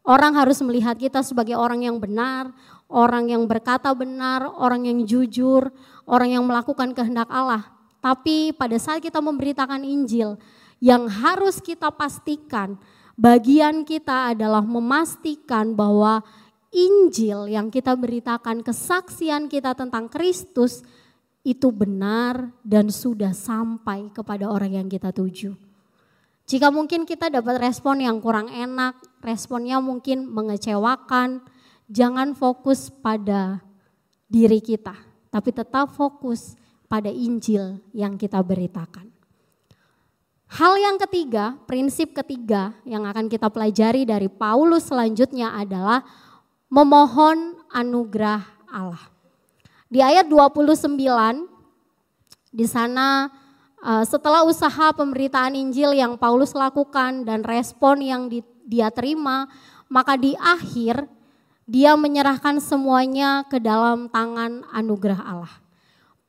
orang harus melihat kita sebagai orang yang benar, orang yang berkata benar, orang yang jujur, orang yang melakukan kehendak Allah. Tapi pada saat kita memberitakan Injil, yang harus kita pastikan, bagian kita adalah memastikan bahwa Injil yang kita beritakan, kesaksian kita tentang Kristus itu benar dan sudah sampai kepada orang yang kita tuju. Jika mungkin kita dapat respon yang kurang enak, responnya mungkin mengecewakan, jangan fokus pada diri kita, tapi tetap fokus pada Injil yang kita beritakan. Hal yang ketiga, prinsip ketiga yang akan kita pelajari dari Paulus selanjutnya adalah memohon anugerah Allah. Di ayat 29, di sana setelah usaha pemberitaan Injil yang Paulus lakukan dan respon yang dia terima, maka di akhir dia menyerahkan semuanya ke dalam tangan anugerah Allah.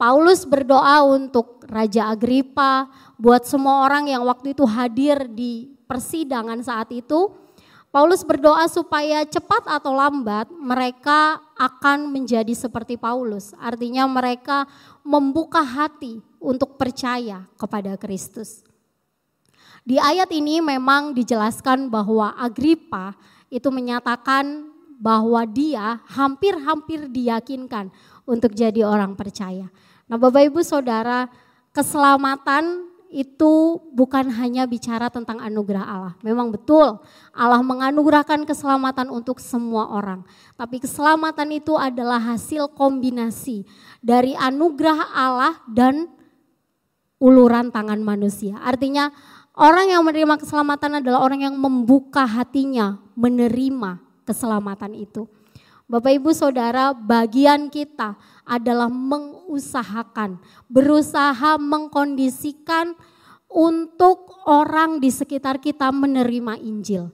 Paulus berdoa untuk Raja Agripa, buat semua orang yang waktu itu hadir di persidangan saat itu. Paulus berdoa supaya cepat atau lambat mereka akan menjadi seperti Paulus. Artinya mereka membuka hati untuk percaya kepada Kristus. Di ayat ini memang dijelaskan bahwa Agripa itu menyatakan bahwa dia hampir-hampir diyakinkan untuk jadi orang percaya. Nah, Bapak Ibu Saudara, keselamatan itu bukan hanya bicara tentang anugerah Allah. Memang betul Allah menganugerahkan keselamatan untuk semua orang. Tapi keselamatan itu adalah hasil kombinasi dari anugerah Allah dan uluran tangan manusia. Artinya orang yang menerima keselamatan adalah orang yang membuka hatinya menerima keselamatan itu. Bapak Ibu Saudara, bagian kita adalah mengusahakan, berusaha mengkondisikan untuk orang di sekitar kita menerima Injil.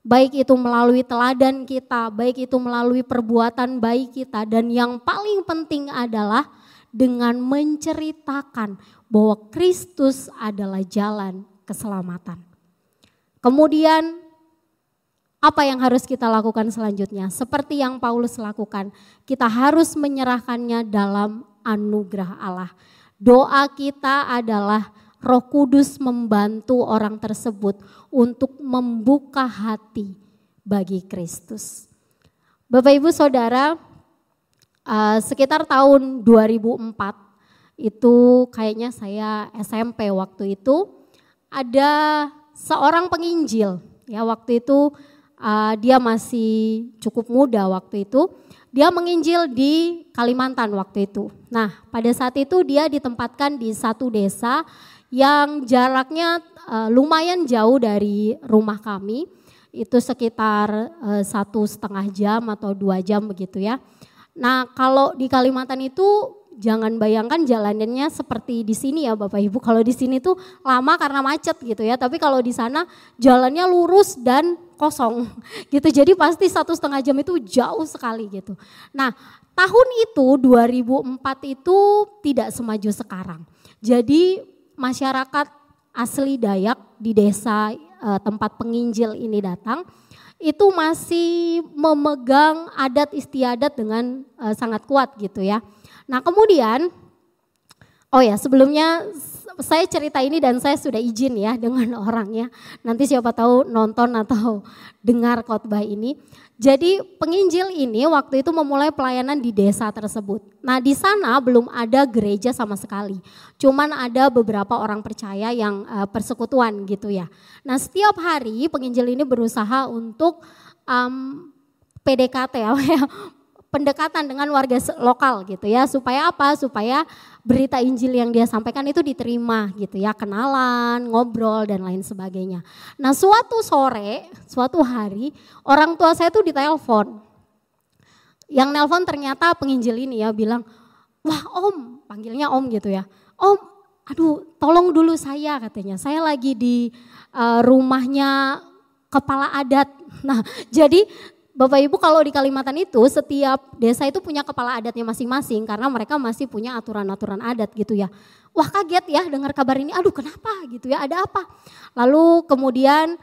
Baik itu melalui teladan kita, baik itu melalui perbuatan baik kita, dan yang paling penting adalah dengan menceritakan bahwa Kristus adalah jalan keselamatan. Kemudian apa yang harus kita lakukan selanjutnya? Seperti yang Paulus lakukan, kita harus menyerahkannya dalam anugerah Allah. Doa kita adalah Roh Kudus membantu orang tersebut untuk membuka hati bagi Kristus. Bapak Ibu Saudara, sekitar tahun 2004 itu kayaknya saya SMP waktu itu, ada seorang penginjil ya waktu itu. Dia masih cukup muda waktu itu, dia menginjil di Kalimantan waktu itu. Nah, pada saat itu dia ditempatkan di satu desa yang jaraknya lumayan jauh dari rumah kami, itu sekitar 1,5 jam atau 2 jam begitu ya. Nah, kalau di Kalimantan itu jangan bayangkan jalanannya seperti di sini ya Bapak Ibu. Kalau di sini tuh lama karena macet gitu ya, tapi kalau di sana jalannya lurus dan kosong gitu. Jadi pasti 1,5 jam itu jauh sekali gitu. Nah, tahun itu 2004 itu tidak semaju sekarang. Jadi masyarakat asli Dayak di desa tempat penginjil ini datang, itu masih memegang adat istiadat dengan sangat kuat gitu ya. Nah kemudian, oh ya sebelumnya saya cerita ini dan saya sudah izin ya dengan orangnya. Nanti siapa tahu nonton atau dengar khotbah ini. Jadi penginjil ini waktu itu memulai pelayanan di desa tersebut. Nah di sana belum ada gereja sama sekali. Cuman ada beberapa orang percaya yang persekutuan gitu ya. Nah setiap hari penginjil ini berusaha untuk PDKT ya, pendekatan dengan warga lokal gitu ya. Supaya apa? Supaya berita Injil yang dia sampaikan itu diterima gitu ya, kenalan, ngobrol dan lain sebagainya. Nah suatu sore, suatu hari orang tua saya tuh ditelepon. Yang nelpon ternyata penginjil ini ya bilang, wah om, panggilnya om gitu ya. Om, aduh tolong dulu saya katanya, saya lagi di rumahnya kepala adat. Nah jadi Bapak Ibu kalau di Kalimantan itu setiap desa itu punya kepala adatnya masing-masing karena mereka masih punya aturan-aturan adat gitu ya. Wah kaget ya dengar kabar ini, aduh kenapa gitu ya, ada apa? Lalu kemudian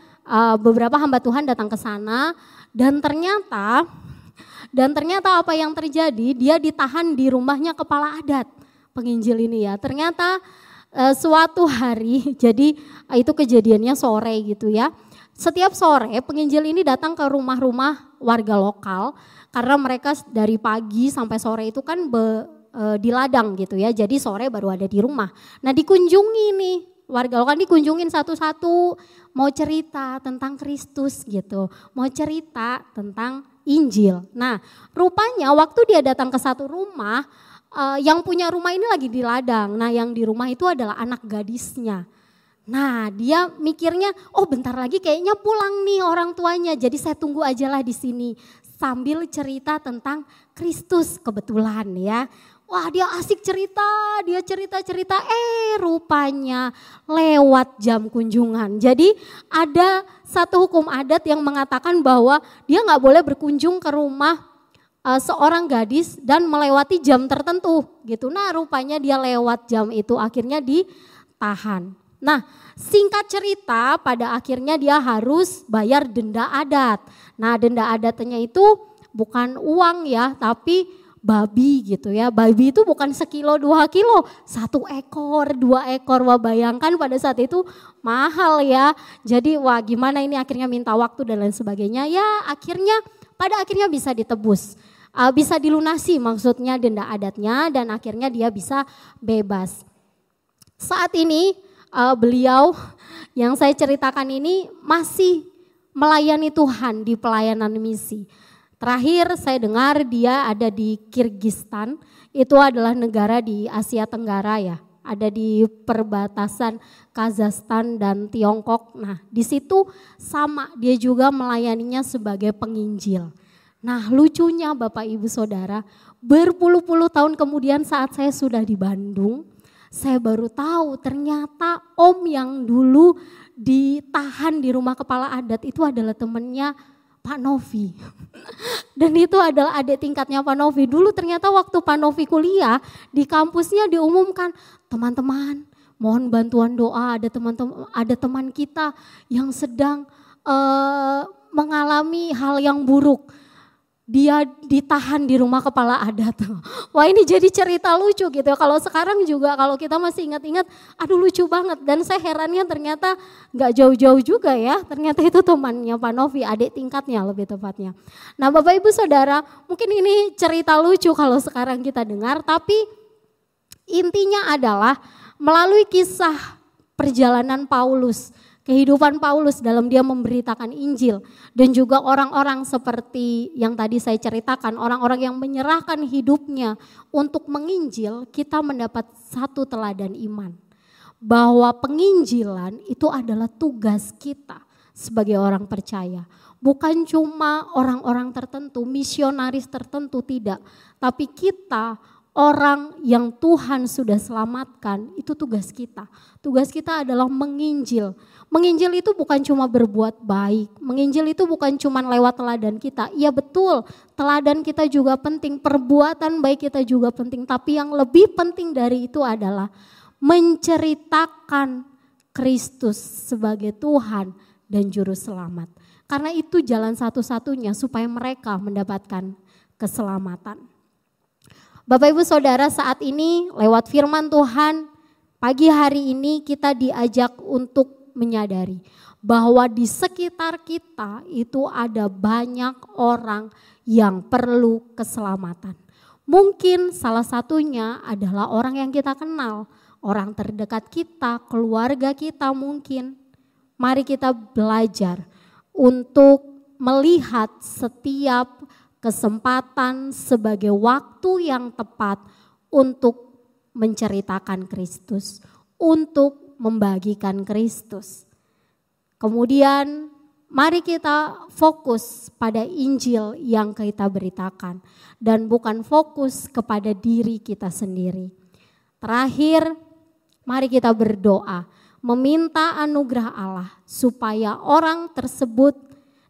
beberapa hamba Tuhan datang ke sana dan ternyata apa yang terjadi, dia ditahan di rumahnya kepala adat penginjil ini ya. Ternyata suatu hari, jadi itu kejadiannya sore gitu ya. Setiap sore penginjil ini datang ke rumah-rumah warga lokal karena mereka dari pagi sampai sore itu kan di ladang gitu ya. Jadi sore baru ada di rumah. Nah dikunjungi nih warga lokal, dikunjungin satu-satu, mau cerita tentang Kristus gitu, mau cerita tentang Injil. Nah rupanya waktu dia datang ke satu rumah, yang punya rumah ini lagi di ladang. Nah yang di rumah itu adalah anak gadisnya. Nah dia mikirnya, oh bentar lagi kayaknya pulang nih orang tuanya, jadi saya tunggu aja lah di sini sambil cerita tentang Kristus kebetulan ya. Wah dia asik cerita, dia cerita-cerita, rupanya lewat jam kunjungan. Jadi ada satu hukum adat yang mengatakan bahwa dia nggak boleh berkunjung ke rumah seorang gadis dan melewati jam tertentu gitu. Nah rupanya dia lewat jam itu, akhirnya ditahan. Nah singkat cerita pada akhirnya dia harus bayar denda adat. Nah denda adatnya itu bukan uang ya, tapi babi gitu ya. Babi itu bukan 1 kilo 2 kilo, 1 ekor 2 ekor. Wah bayangkan pada saat itu mahal ya. Jadi wah gimana ini, akhirnya minta waktu dan lain sebagainya. Ya pada akhirnya bisa ditebus. Bisa dilunasi maksudnya denda adatnya dan akhirnya dia bisa bebas. Saat ini beliau yang saya ceritakan ini masih melayani Tuhan di pelayanan misi. Terakhir saya dengar dia ada di Kirgistan, itu adalah negara di Asia Tenggara ya. Ada di perbatasan Kazakhstan dan Tiongkok. Nah di situ sama, dia juga melayaninya sebagai penginjil. Nah lucunya Bapak Ibu Saudara, berpuluh-puluh tahun kemudian saat saya sudah di Bandung, saya baru tahu ternyata om yang dulu ditahan di rumah kepala adat itu adalah temannya Pak Novi. Dan itu adalah adik tingkatnya Pak Novi. Dulu ternyata waktu Pak Novi kuliah di kampusnya diumumkan, teman-teman mohon bantuan doa, ada teman kita yang sedang mengalami hal yang buruk. Dia ditahan di rumah kepala adat. Wah ini jadi cerita lucu gitu. Kalau sekarang juga kalau kita masih ingat-ingat, aduh lucu banget. Dan saya herannya ternyata gak jauh-jauh juga ya. Ternyata itu temannya Pak Novi, adik tingkatnya lebih tepatnya. Nah Bapak Ibu Saudara, mungkin ini cerita lucu kalau sekarang kita dengar. Tapi intinya adalah melalui kisah perjalanan Paulus, kehidupan Paulus dalam dia memberitakan Injil dan juga orang-orang seperti yang tadi saya ceritakan, orang-orang yang menyerahkan hidupnya untuk menginjil, kita mendapat satu teladan iman. Bahwa penginjilan itu adalah tugas kita sebagai orang percaya. Bukan cuma orang-orang tertentu, misionaris tertentu, tidak. Tapi kita orang yang Tuhan sudah selamatkan, itu tugas kita. Tugas kita adalah menginjil. Menginjil itu bukan cuma berbuat baik. Menginjil itu bukan cuma lewat teladan kita. Iya betul, teladan kita juga penting, perbuatan baik kita juga penting. Tapi yang lebih penting dari itu adalah menceritakan Kristus sebagai Tuhan dan Juru Selamat. Karena itu jalan satu-satunya supaya mereka mendapatkan keselamatan. Bapak Ibu Saudara, saat ini lewat firman Tuhan, pagi hari ini kita diajak untuk menyadari bahwa di sekitar kita itu ada banyak orang yang perlu keselamatan. Mungkin salah satunya adalah orang yang kita kenal, orang terdekat kita, keluarga kita mungkin. Mari kita belajar untuk melihat setiap kesempatan sebagai waktu yang tepat untuk menceritakan Kristus, untuk membagikan Kristus. Kemudian mari kita fokus pada Injil yang kita beritakan dan bukan fokus kepada diri kita sendiri. Terakhir, mari kita berdoa, meminta anugerah Allah supaya orang tersebut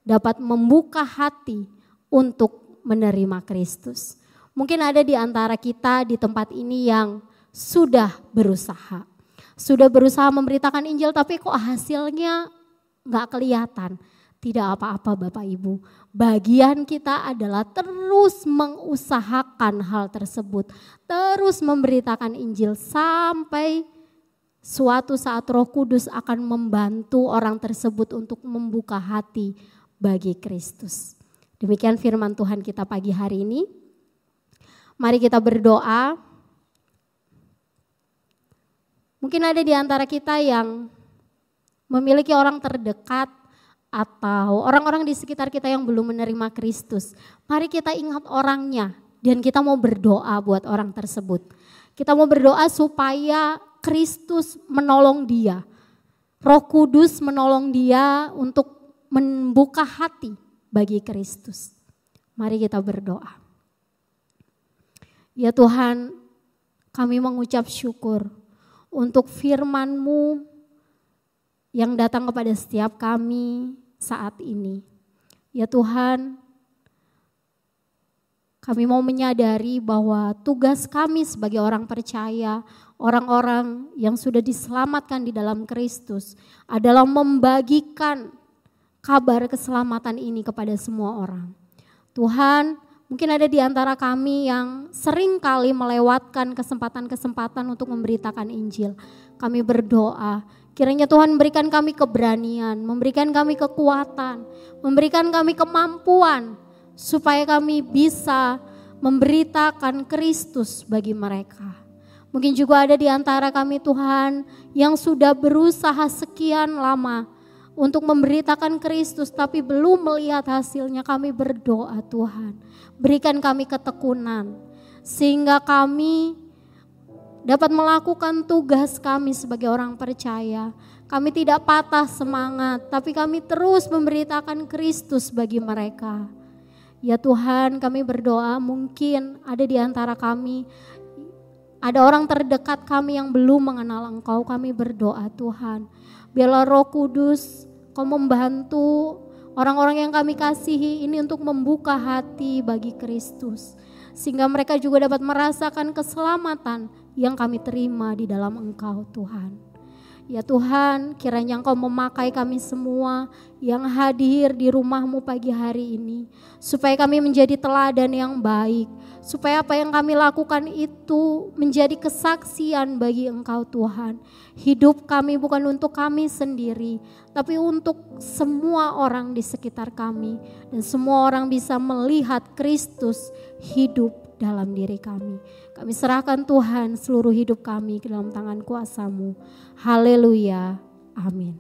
dapat membuka hati untuk menerima Kristus. Mungkin ada di antara kita di tempat ini yang sudah berusaha memberitakan Injil, tapi kok hasilnya gak kelihatan. Tidak apa-apa Bapak Ibu, bagian kita adalah terus mengusahakan hal tersebut, terus memberitakan Injil sampai suatu saat Roh Kudus akan membantu orang tersebut untuk membuka hati bagi Kristus. Demikian firman Tuhan kita pagi hari ini. Mari kita berdoa. Mungkin ada di antara kita yang memiliki orang terdekat atau orang-orang di sekitar kita yang belum menerima Kristus. Mari kita ingat orangnya dan kita mau berdoa buat orang tersebut. Kita mau berdoa supaya Kristus menolong dia. Roh Kudus menolong dia untuk membuka hati bagi Kristus. Mari kita berdoa. Ya Tuhan, kami mengucap syukur untuk firman-Mu yang datang kepada setiap kami saat ini. Ya Tuhan, kami mau menyadari bahwa tugas kami sebagai orang percaya, orang-orang yang sudah diselamatkan di dalam Kristus adalah membagikan kabar keselamatan ini kepada semua orang. Tuhan, mungkin ada di antara kami yang sering kali melewatkan kesempatan-kesempatan untuk memberitakan Injil. Kami berdoa, kiranya Tuhan memberikan kami keberanian, memberikan kami kekuatan, memberikan kami kemampuan supaya kami bisa memberitakan Kristus bagi mereka. Mungkin juga ada di antara kami Tuhan yang sudah berusaha sekian lama untuk memberitakan Kristus tapi belum melihat hasilnya. Kami berdoa Tuhan, berikan kami ketekunan sehingga kami dapat melakukan tugas kami sebagai orang percaya. Kami tidak patah semangat tapi kami terus memberitakan Kristus bagi mereka. Ya Tuhan, kami berdoa mungkin ada di antara kami, ada orang terdekat kami yang belum mengenal Engkau. Kami berdoa Tuhan, biarlah Roh Kudus Kau membantu orang-orang yang kami kasihi ini untuk membuka hati bagi Kristus. Sehingga mereka juga dapat merasakan keselamatan yang kami terima di dalam Engkau Tuhan. Ya Tuhan, kiranya Engkau memakai kami semua yang hadir di rumah-Mu pagi hari ini. Supaya kami menjadi teladan yang baik. Supaya apa yang kami lakukan itu menjadi kesaksian bagi Engkau Tuhan. Hidup kami bukan untuk kami sendiri, tapi untuk semua orang di sekitar kami. Dan semua orang bisa melihat Kristus hidup dalam diri kami. Kami serahkan Tuhan seluruh hidup kami ke dalam tangan kuasa-Mu. Haleluya. Amin.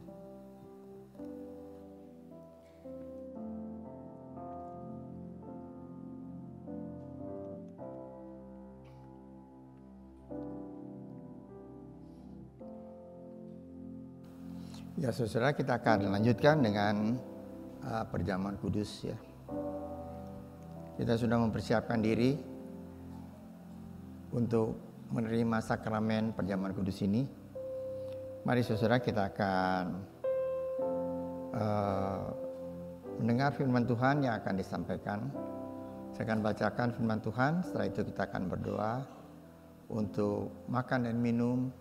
Ya saudara, kita akan lanjutkan dengan perjamuan kudus ya. Kita sudah mempersiapkan diri untuk menerima sakramen perjamuan kudus ini. Mari saudara, kita akan mendengar firman Tuhan yang akan disampaikan. Saya akan bacakan firman Tuhan, setelah itu kita akan berdoa untuk makan dan minum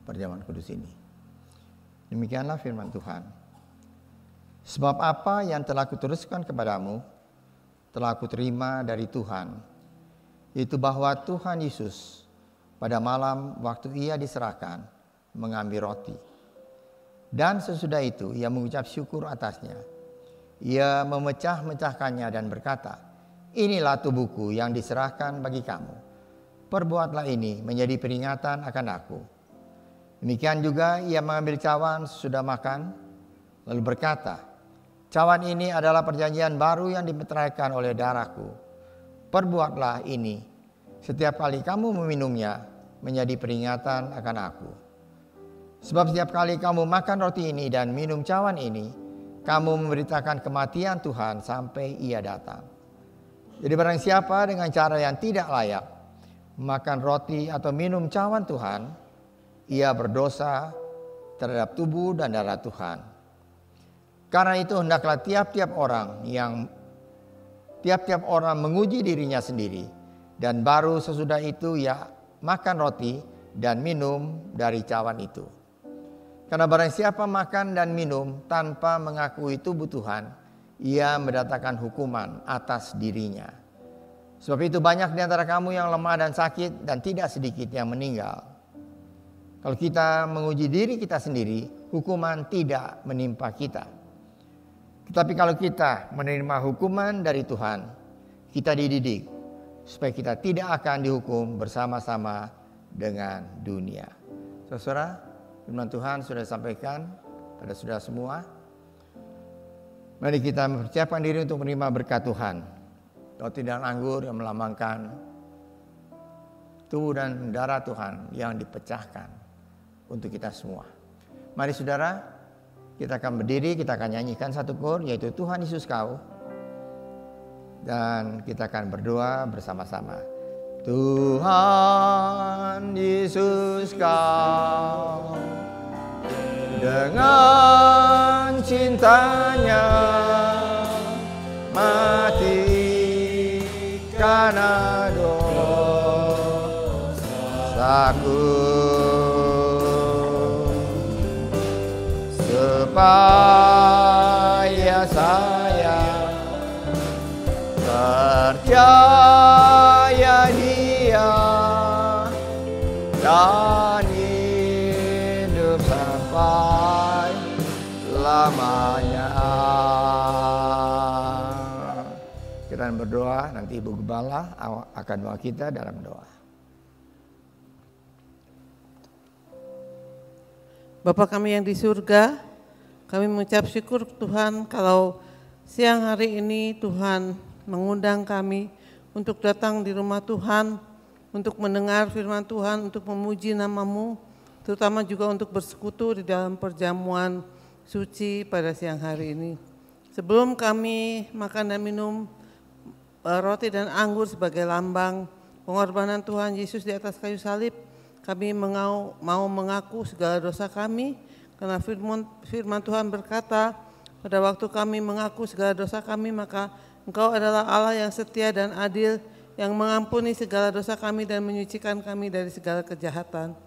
perjamuan kudus ini. Demikianlah firman Tuhan. Sebab apa yang telah kuteruskan kepadamu, telah kuterima dari Tuhan, yaitu bahwa Tuhan Yesus pada malam waktu ia diserahkan mengambil roti. Dan sesudah itu ia mengucap syukur atasnya. Ia memecah-mecahkannya dan berkata, inilah tubuhku yang diserahkan bagi kamu. Perbuatlah ini menjadi peringatan akan aku. Demikian juga ia mengambil cawan sesudah makan, lalu berkata, cawan ini adalah perjanjian baru yang dimeteraikan oleh darahku. Perbuatlah ini setiap kali kamu meminumnya menjadi peringatan akan aku. Sebab setiap kali kamu makan roti ini dan minum cawan ini, kamu memberitakan kematian Tuhan sampai ia datang. Jadi barang siapa dengan cara yang tidak layak makan roti atau minum cawan Tuhan, ia berdosa terhadap tubuh dan darah Tuhan. Karena itu hendaklah tiap-tiap orang menguji dirinya sendiri, dan baru sesudah itu ia makan roti dan minum dari cawan itu. Karena barang siapa makan dan minum tanpa mengakui tubuh Tuhan, ia mendatangkan hukuman atas dirinya. Sebab itu banyak di antara kamu yang lemah dan sakit, dan tidak sedikit yang meninggal. Kalau kita menguji diri kita sendiri, hukuman tidak menimpa kita. Tetapi kalau kita menerima hukuman dari Tuhan, kita dididik supaya kita tidak akan dihukum bersama-sama dengan dunia. Saudara, firman Tuhan sudah disampaikan pada saudara semua. Mari kita mempersiapkan diri untuk menerima berkat Tuhan. Roti dan anggur yang melambangkan tubuh dan darah Tuhan yang dipecahkan untuk kita semua. Mari saudara, kita akan berdiri, kita akan nyanyikan satu kor, yaitu Tuhan Yesus Kau. Dan kita akan berdoa bersama-sama. Tuhan Yesus Kau, dengan cintanya mati karena dosaku, supaya saya percaya Dia dan hidup sampai lamanya. Kita berdoa, nanti Ibu Gembala akan doa kita dalam doa. Bapa kami yang di surga, kami mengucap syukur Tuhan kalau siang hari ini Tuhan mengundang kami untuk datang di rumah Tuhan, untuk mendengar firman Tuhan, untuk memuji nama-Mu, terutama juga untuk bersekutu di dalam perjamuan suci pada siang hari ini. Sebelum kami makan dan minum roti dan anggur sebagai lambang pengorbanan Tuhan Yesus di atas kayu salib, kami mau mengaku segala dosa kami, karena firman Tuhan berkata, pada waktu kami mengaku segala dosa kami, maka Engkau adalah Allah yang setia dan adil, yang mengampuni segala dosa kami dan menyucikan kami dari segala kejahatan.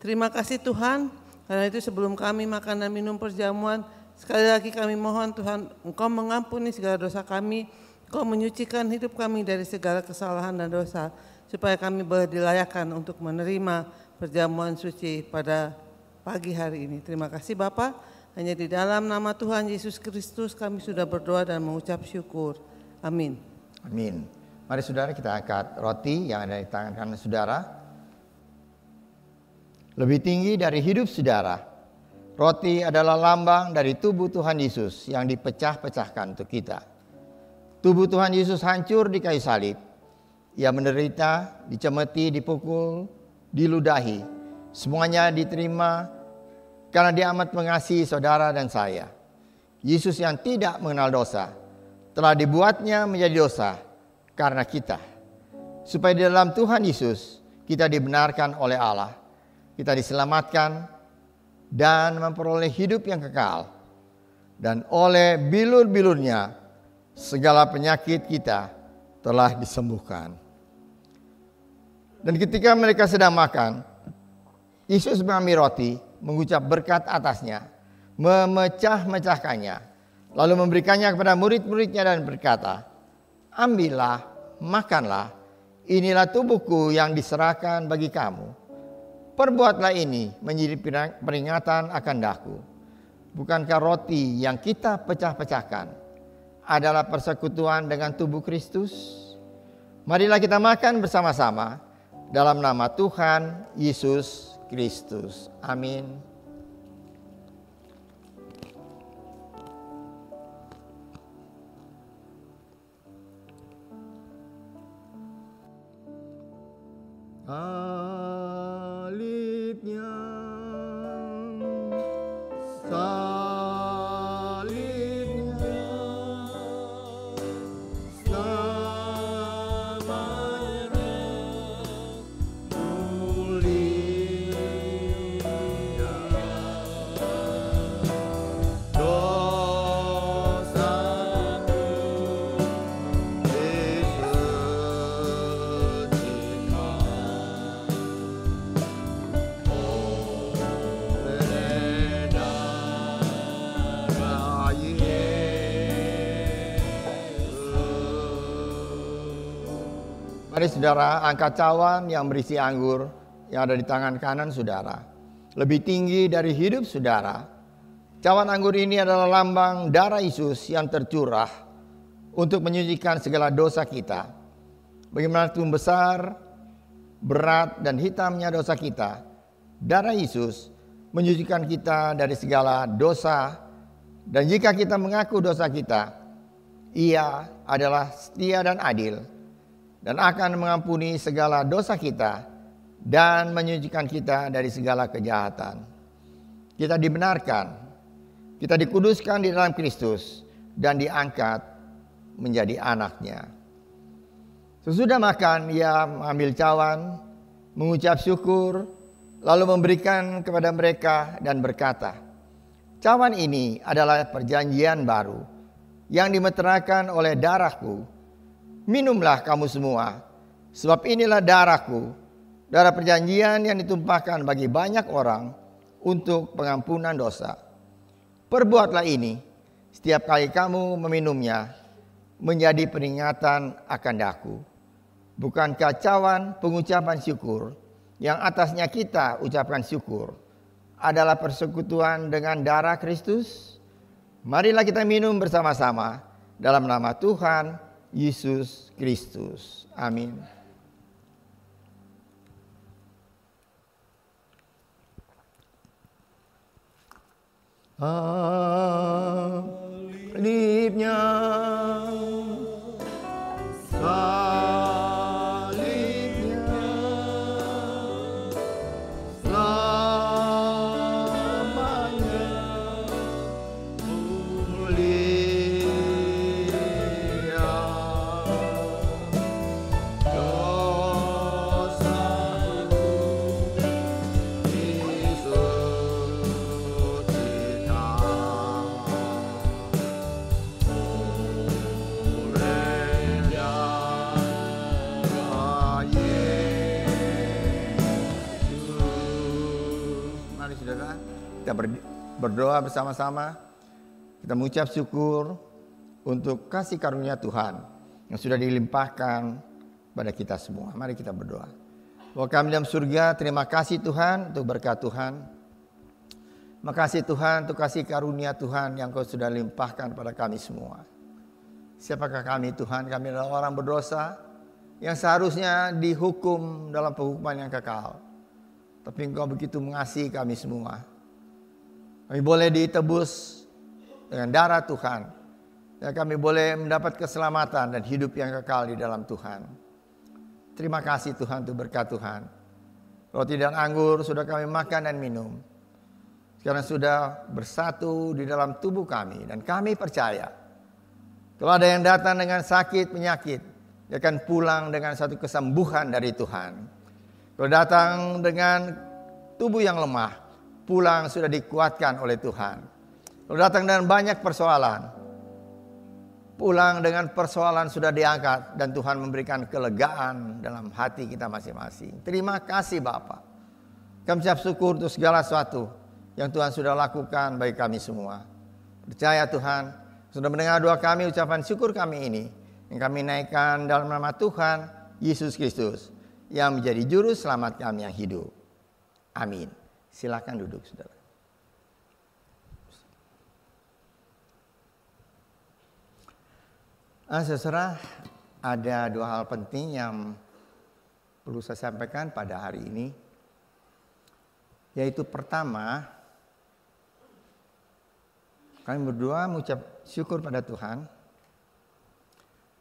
Terima kasih Tuhan, karena itu sebelum kami makan dan minum perjamuan, sekali lagi kami mohon Tuhan, Engkau mengampuni segala dosa kami, Engkau menyucikan hidup kami dari segala kesalahan dan dosa, supaya kami boleh dilayakkan untuk menerima perjamuan suci pada pagi hari ini. Terima kasih Bapa, hanya di dalam nama Tuhan Yesus Kristus kami sudah berdoa dan mengucap syukur. Amin. Amin. Mari saudara, kita angkat roti yang ada di tangan kanan saudara. Lebih tinggi dari hidup saudara, roti adalah lambang dari tubuh Tuhan Yesus yang dipecah-pecahkan untuk kita. Tubuh Tuhan Yesus hancur di kayu salib. Ia menderita, dicemeti, dipukul, diludahi. Semuanya diterima karena Dia amat mengasihi saudara dan saya. Yesus yang tidak mengenal dosa telah dibuatnya menjadi dosa karena kita. supaya di dalam Tuhan Yesus kita dibenarkan oleh Allah, kita diselamatkan dan memperoleh hidup yang kekal. Dan oleh bilur-bilurnya segala penyakit kita telah disembuhkan. Dan ketika mereka sedang makan, Yesus mengambil roti, mengucap berkat atasnya, memecah-mecahkannya, lalu memberikannya kepada murid-muridnya dan berkata, "Ambillah, makanlah, inilah tubuhku yang diserahkan bagi kamu. Perbuatlah ini menjadi peringatan akan daku." Bukankah roti yang kita pecah-pecahkan adalah persekutuan dengan tubuh Kristus? Marilah kita makan bersama-sama dalam nama Tuhan Yesus Kristus. Amin. Salibnya, salibnya, selamanya mulia. Dosaku Mari saudara angkat cawan yang berisi anggur yang ada di tangan kanan saudara. Lebih tinggi dari hidup saudara. Cawan anggur ini adalah lambang darah Yesus yang tercurah untuk menyucikan segala dosa kita. Bagaimanapun besar, berat dan hitamnya dosa kita, darah Yesus menyucikan kita dari segala dosa. Dan jika kita mengaku dosa kita, Ia adalah setia dan adil dan akan mengampuni segala dosa kita dan menyucikan kita dari segala kejahatan. Kita dibenarkan, kita dikuduskan di dalam Kristus dan diangkat menjadi anaknya. Sesudah makan, ia mengambil cawan, mengucap syukur, lalu memberikan kepada mereka dan berkata, "Cawan ini adalah perjanjian baru yang dimeteraikan oleh darahku. Minumlah kamu semua, sebab inilah darahku, darah perjanjian yang ditumpahkan bagi banyak orang untuk pengampunan dosa. Perbuatlah ini setiap kali kamu meminumnya menjadi peringatan akan daku." Bukankah cawan pengucapan syukur yang atasnya kita ucapkan syukur adalah persekutuan dengan darah Kristus? Marilah kita minum bersama-sama dalam nama Tuhan Yesus Kristus. Amin. Salibnya, salibnya, selamanya mulia. Dosaku kita berdoa bersama-sama. Kita mengucap syukur untuk kasih karunia Tuhan yang sudah dilimpahkan pada kita semua. Mari kita berdoa. Bapa kami dalam surga, terima kasih Tuhan untuk berkat Tuhan. Makasih Tuhan untuk kasih karunia Tuhan yang Kau sudah limpahkan pada kami semua. Siapakah kami Tuhan? Kami adalah orang berdosa yang seharusnya dihukum dalam penghukuman yang kekal. Tapi Engkau begitu mengasihi kami semua. Kami boleh ditebus dengan darah Tuhan. Dan kami boleh mendapat keselamatan dan hidup yang kekal di dalam Tuhan. Terima kasih Tuhan untuk berkat Tuhan. Roti dan anggur sudah kami makan dan minum. Sekarang sudah bersatu di dalam tubuh kami. Dan kami percaya, kalau ada yang datang dengan sakit, penyakit, dia akan pulang dengan satu kesembuhan dari Tuhan. Kalau datang dengan tubuh yang lemah, pulang sudah dikuatkan oleh Tuhan. Kalau datang dengan banyak persoalan, pulang dengan persoalan sudah diangkat dan Tuhan memberikan kelegaan dalam hati kita masing-masing. Terima kasih Bapa. Kami ucap syukur untuk segala sesuatu yang Tuhan sudah lakukan bagi kami semua. Percaya Tuhan sudah mendengar doa kami, ucapan syukur kami ini yang kami naikkan dalam nama Tuhan Yesus Kristus yang menjadi juru selamat kami yang hidup. Amin. Silakan duduk saudara. Saudara, ada dua hal penting yang perlu saya sampaikan pada hari ini. Yaitu pertama, kami berdua mengucap syukur pada Tuhan.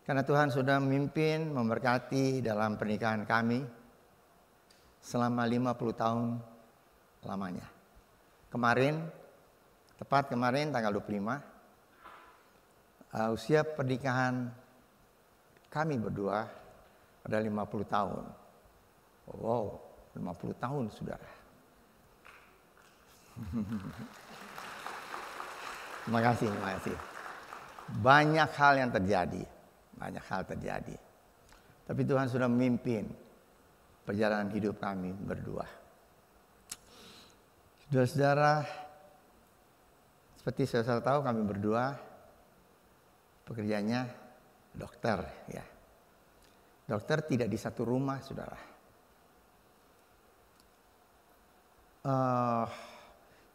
Karena Tuhan sudah memimpin, memberkati dalam pernikahan kami selama 50 tahun lamanya. Tepat kemarin tanggal 25. Usia pernikahan kami berdua pada 50 tahun. Wow, 50 tahun saudara. Terima kasih. Banyak hal yang terjadi. Tapi Tuhan sudah memimpin perjalanan hidup kami berdua. Saudara-saudara, seperti saudara tahu kami berdua pekerjaannya dokter ya. Dokter tidak di satu rumah, saudara.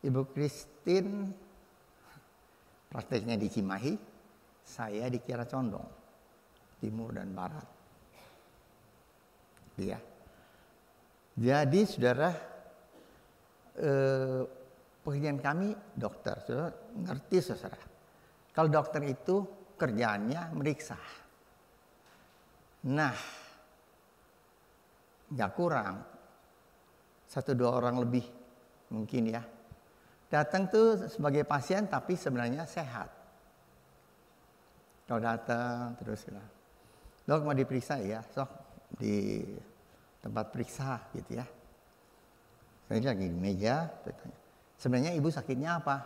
Ibu Christine prakteknya di Cimahi, saya di Kiara Condong, timur dan barat. Ya. Jadi saudara, pekerjaan kami dokter, saudara ngerti saudara. Kalau dokter itu kerjaannya meriksa. Nah, gak kurang 1-2 orang lebih mungkin ya. Datang tuh sebagai pasien tapi sebenarnya sehat. Kalau datang terus bilang, dok mau diperiksa ya, sok di tempat periksa gitu ya. Saya lagi di meja, bertanya, sebenarnya ibu sakitnya apa?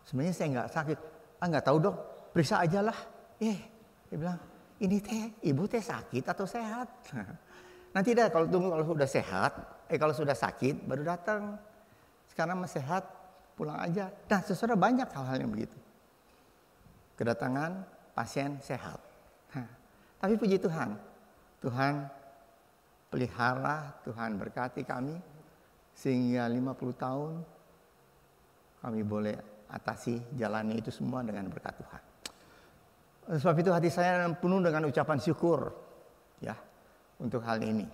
Sebenarnya saya nggak sakit. Nggak tahu dok, periksa aja lah. Dia bilang, ini ibu sakit atau sehat? Nanti dah kalau sudah sehat, kalau sudah sakit baru datang. Sekarang masih sehat, pulang aja. Nah, saudara banyak hal-hal yang begitu. Kedatangan pasien sehat. Tapi puji Tuhan, Tuhan pelihara, Tuhan berkati kami sehingga 50 tahun kami boleh atasi jalani itu semua dengan berkat Tuhan. Sebab itu hati saya penuh dengan ucapan syukur ya untuk hal ini.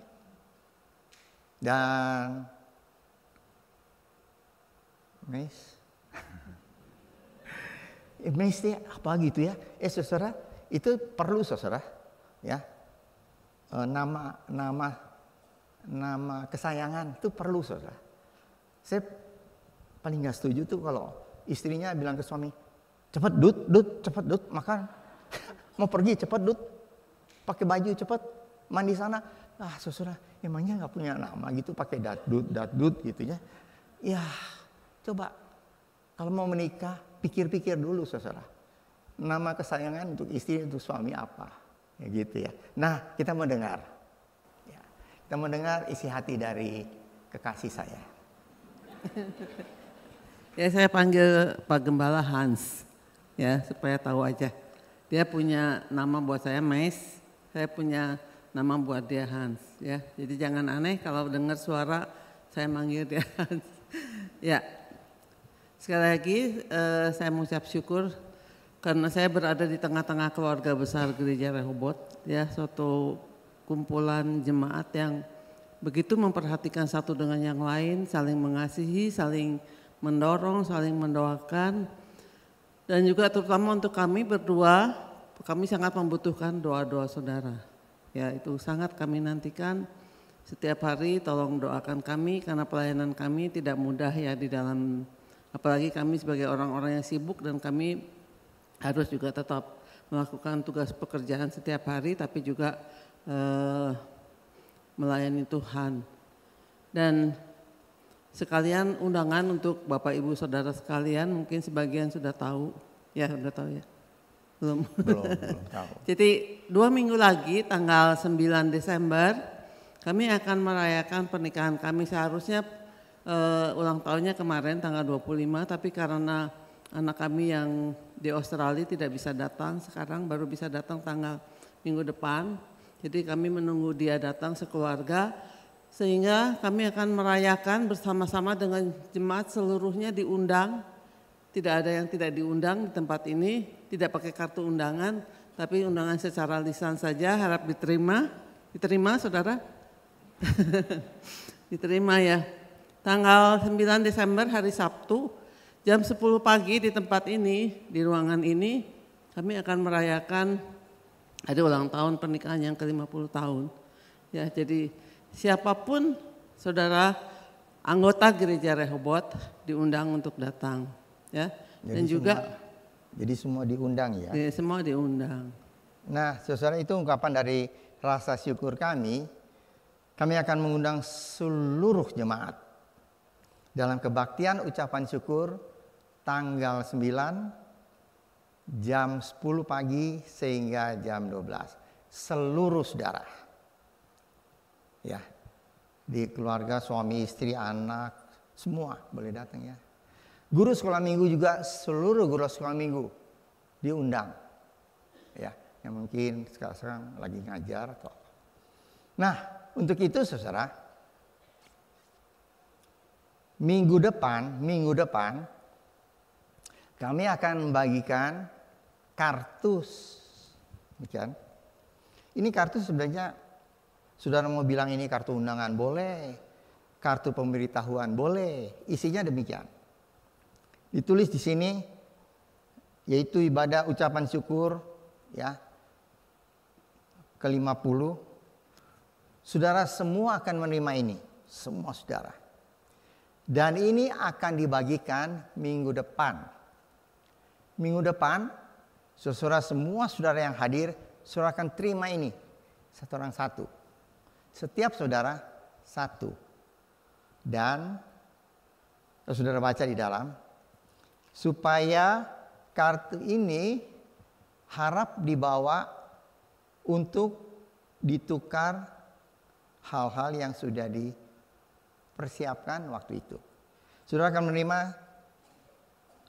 Dan Mes apa gitu ya? Saudara, itu perlu saudara ya. Nama kesayangan itu perlu saudara. Saya paling nggak setuju tuh kalau istrinya bilang ke suami, cepet dud, makan. Mau pergi cepet dud, pakai baju cepet, mandi sana. Saudara, emangnya nggak punya nama gitu, pakai dat-dud gitu ya. Ya, coba kalau mau menikah, pikir-pikir dulu saudara. Nama kesayangan untuk istri, untuk suami apa? Ya gitu ya. Nah, kita mau dengar. Ya, kita mau dengar isi hati dari kekasih saya. Ya, saya panggil Pak Gembala Hans, ya supaya tahu aja. Dia punya nama buat saya Mes, saya punya nama buat dia Hans, ya. Jadi jangan aneh kalau dengar suara saya manggil dia Hans. Ya, sekali lagi saya mengucap syukur karena saya berada di tengah-tengah keluarga besar Gereja Rehoboth, ya, suatu kumpulan jemaat yang begitu memperhatikan satu dengan yang lain, saling mengasihi, saling mendorong, saling mendoakan. Dan juga terutama untuk kami berdua, kami sangat membutuhkan doa-doa saudara. Ya, itu sangat kami nantikan setiap hari. Tolong doakan kami karena pelayanan kami tidak mudah ya di dalam, apalagi kami sebagai orang-orang yang sibuk dan kami harus juga tetap melakukan tugas pekerjaan setiap hari, tapi juga melayani Tuhan. Dan sekalian undangan untuk Bapak Ibu Saudara sekalian, mungkin sebagian sudah tahu. Ya, sudah tahu ya? Belum tahu. Jadi 2 minggu lagi tanggal 9 Desember kami akan merayakan pernikahan kami. Seharusnya ulang tahunnya kemarin tanggal 25, tapi karena anak kami yang di Australia tidak bisa datang, sekarang baru bisa datang tanggal minggu depan. Jadi kami menunggu dia datang sekeluarga, sehingga kami akan merayakan bersama-sama dengan jemaat seluruhnya diundang. Tidak ada yang tidak diundang di tempat ini, tidak pakai kartu undangan, tapi undangan secara lisan saja, harap diterima. Diterima saudara? Diterima ya. Tanggal 9 Desember hari Sabtu, jam 10 pagi di tempat ini, di ruangan ini, kami akan merayakan hari ulang tahun pernikahan yang ke-50 tahun. Ya, jadi siapapun saudara anggota Gereja Rehoboth diundang untuk datang. Ya, jadi dan juga semua diundang ya. Semua diundang. Nah, saudara, itu ungkapan dari rasa syukur kami. Kami akan mengundang seluruh jemaat dalam kebaktian ucapan syukur tanggal 9 jam 10 pagi sehingga jam 12. Seluruh saudara. Ya. Di keluarga, suami, istri, anak, semua boleh datang ya. Guru sekolah minggu juga, seluruh guru sekolah minggu diundang. Ya, yang mungkin sekarang lagi ngajar atau. Nah, untuk itu saudara, minggu depan kami akan membagikan kartus. Bukan? Ini kartu sebenarnya saudara mau bilang ini kartu undangan boleh, kartu pemberitahuan boleh, isinya demikian. Ditulis di sini yaitu ibadah ucapan syukur ya ke-50. Saudara semua akan menerima ini, semua saudara. Dan ini akan dibagikan minggu depan. Minggu depan saudara semua saudara yang hadir, saudara akan terima ini satu orang satu. Setiap saudara satu. Dan saudara baca di dalam, supaya kartu ini harap dibawa untuk ditukar hal-hal yang sudah dipersiapkan waktu itu. Saudara akan menerima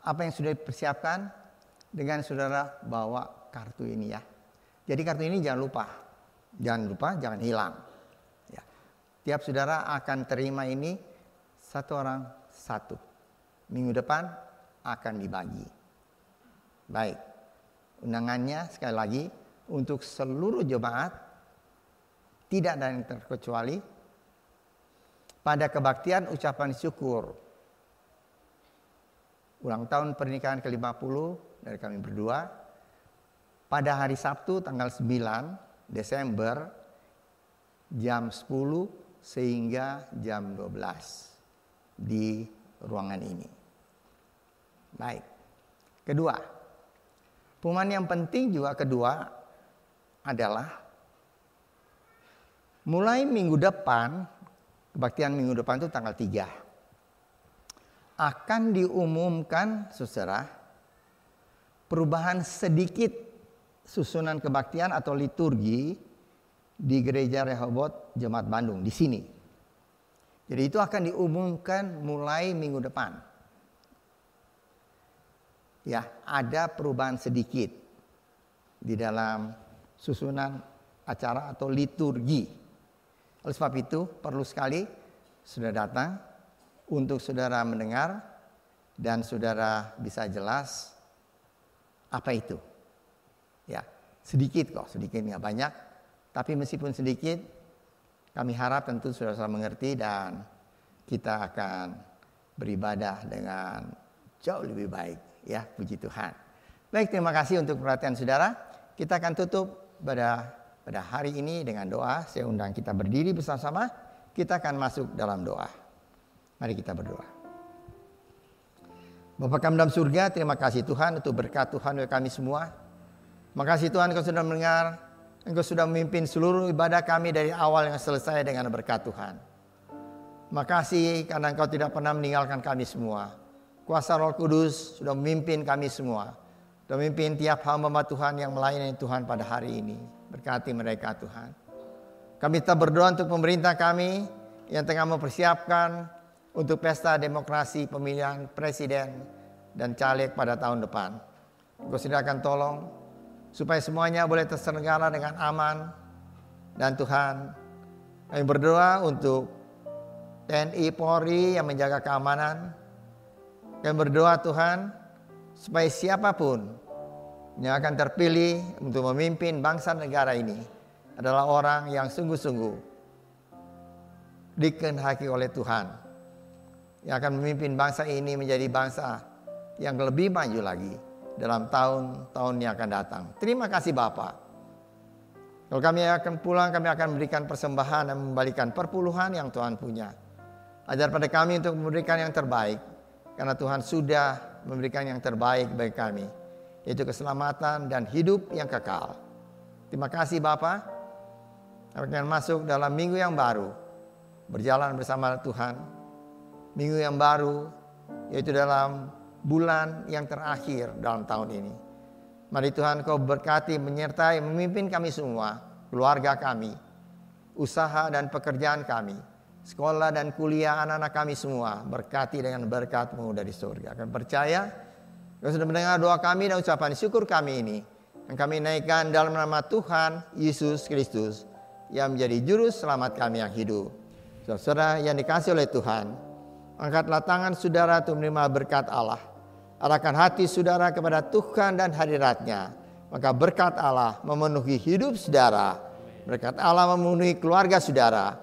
apa yang sudah dipersiapkan dengan saudara bawa kartu ini ya. Jadi kartu ini jangan lupa, jangan hilang. Ya. Tiap saudara akan terima ini satu orang satu. Minggu depan akan dibagi. Baik, undangannya sekali lagi untuk seluruh jemaat, tidak ada yang terkecuali, pada kebaktian ucapan syukur ulang tahun pernikahan ke-50 dari kami berdua, pada hari Sabtu tanggal 9 Desember jam 10 sehingga jam 12 di ruangan ini. Baik. Kedua, pengumuman yang penting juga kedua adalah mulai minggu depan, kebaktian minggu depan itu tanggal 3, akan diumumkan saudara perubahan sedikit susunan kebaktian atau liturgi di Gereja Rehoboth Jemaat Bandung di sini. Jadi itu akan diumumkan mulai minggu depan. Ya, ada perubahan sedikit di dalam susunan acara atau liturgi. Oleh sebab itu perlu sekali sudah datang untuk saudara mendengar dan saudara bisa jelas apa itu. Ya, sedikit kok, sedikit nggak banyak, tapi meskipun sedikit, kami harap tentu saudara mengerti dan kita akan beribadah dengan jauh lebih baik. Ya, puji Tuhan. Baik, terima kasih untuk perhatian saudara. Kita akan tutup pada hari ini dengan doa. Saya undang kita berdiri bersama-sama. Kita akan masuk dalam doa. Mari kita berdoa. Bapa kami dalam surga, terima kasih Tuhan untuk berkat Tuhan bagi kami semua. Makasih Tuhan Engkau sudah mendengar, Engkau sudah memimpin seluruh ibadah kami dari awal yang selesai dengan berkat Tuhan. Makasih karena Engkau tidak pernah meninggalkan kami semua. Kuasa Roh Kudus sudah memimpin kami semua. Sudah memimpin tiap hamba Tuhan yang melayani Tuhan pada hari ini. Berkati mereka Tuhan. Kami tetap berdoa untuk pemerintah kami yang tengah mempersiapkan untuk pesta demokrasi pemilihan presiden dan caleg pada tahun depan. Engkau silakan tolong supaya semuanya boleh terselenggara dengan aman. Dan Tuhan, kami berdoa untuk TNI Polri yang menjaga keamanan. Kami berdoa Tuhan supaya siapapun yang akan terpilih untuk memimpin bangsa negara ini adalah orang yang sungguh-sungguh dikehendaki oleh Tuhan, yang akan memimpin bangsa ini menjadi bangsa yang lebih maju lagi dalam tahun-tahun yang akan datang. Terima kasih Bapa. Kalau kami akan pulang, kami akan memberikan persembahan dan membalikan perpuluhan yang Tuhan punya. Ajar pada kami untuk memberikan yang terbaik, karena Tuhan sudah memberikan yang terbaik bagi kami, yaitu keselamatan dan hidup yang kekal. Terima kasih Bapa. Kami akan masuk dalam minggu yang baru, berjalan bersama Tuhan. Minggu yang baru, yaitu dalam bulan yang terakhir dalam tahun ini. Mari Tuhan Kau berkati, menyertai, memimpin kami semua, keluarga kami, usaha dan pekerjaan kami, sekolah dan kuliah anak-anak kami semua. Berkati dengan berkat-Mu dari surga. Kami percaya Kau sudah mendengar doa kami dan ucapan syukur kami ini, yang kami naikkan dalam nama Tuhan Yesus Kristus, yang menjadi juru selamat kami yang hidup. Saudara yang dikasih oleh Tuhan, angkatlah tangan saudara untuk menerima berkat Allah. Arahkan hati saudara kepada Tuhan dan hadirat-Nya. Maka berkat Allah memenuhi hidup saudara. Berkat Allah memenuhi keluarga saudara.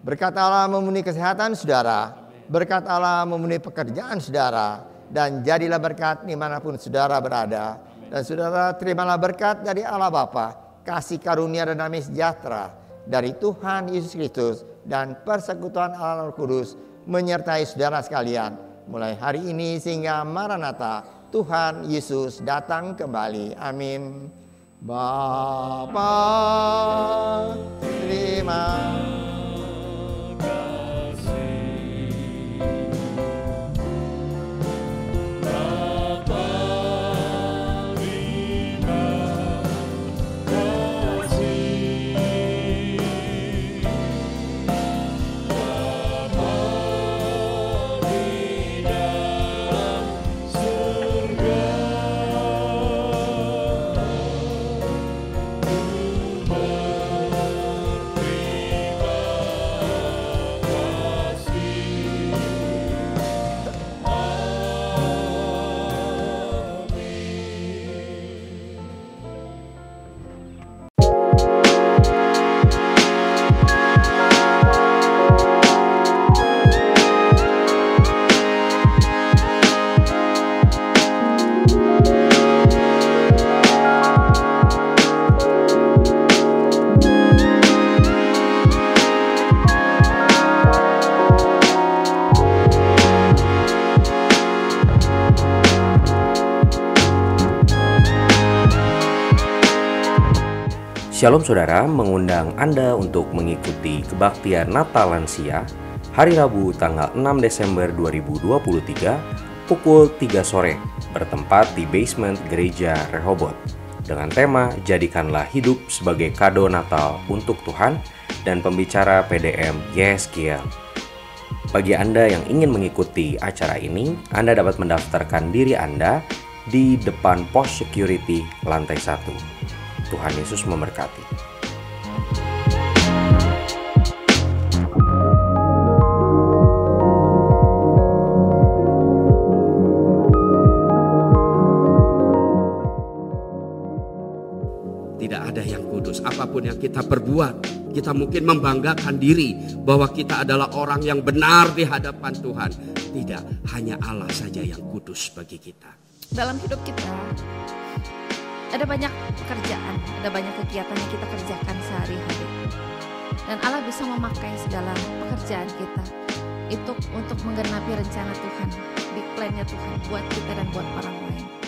Berkat Allah memenuhi kesehatan saudara. Berkat Allah memenuhi pekerjaan saudara. Dan jadilah berkat dimanapun saudara berada. Dan saudara terimalah berkat dari Allah Bapa, kasih karunia dan damai sejahtera dari Tuhan Yesus Kristus dan persekutuan Allah Roh Kudus menyertai saudara sekalian mulai hari ini sehingga Maranatha, Tuhan Yesus datang kembali. Amin. Bapa, terima Shalom Saudara, mengundang Anda untuk mengikuti kebaktian Natal Lansia hari Rabu tanggal 6 Desember 2023 pukul 3 sore bertempat di basement Gereja Rehoboth dengan tema Jadikanlah Hidup sebagai Kado Natal untuk Tuhan dan pembicara PDM Yeskiel. Bagi Anda yang ingin mengikuti acara ini, Anda dapat mendaftarkan diri Anda di depan pos security lantai 1. Tuhan Yesus memberkati. Tidak ada yang kudus. Apapun yang kita perbuat, kita mungkin membanggakan diri bahwa kita adalah orang yang benar di hadapan Tuhan. Tidak, hanya Allah saja yang kudus bagi kita. Dalam hidup kita ada banyak pekerjaan, ada banyak kegiatan yang kita kerjakan sehari-hari. Dan Allah bisa memakai segala pekerjaan kita itu untuk menggenapi rencana Tuhan, big plan-nya Tuhan buat kita dan buat orang lain.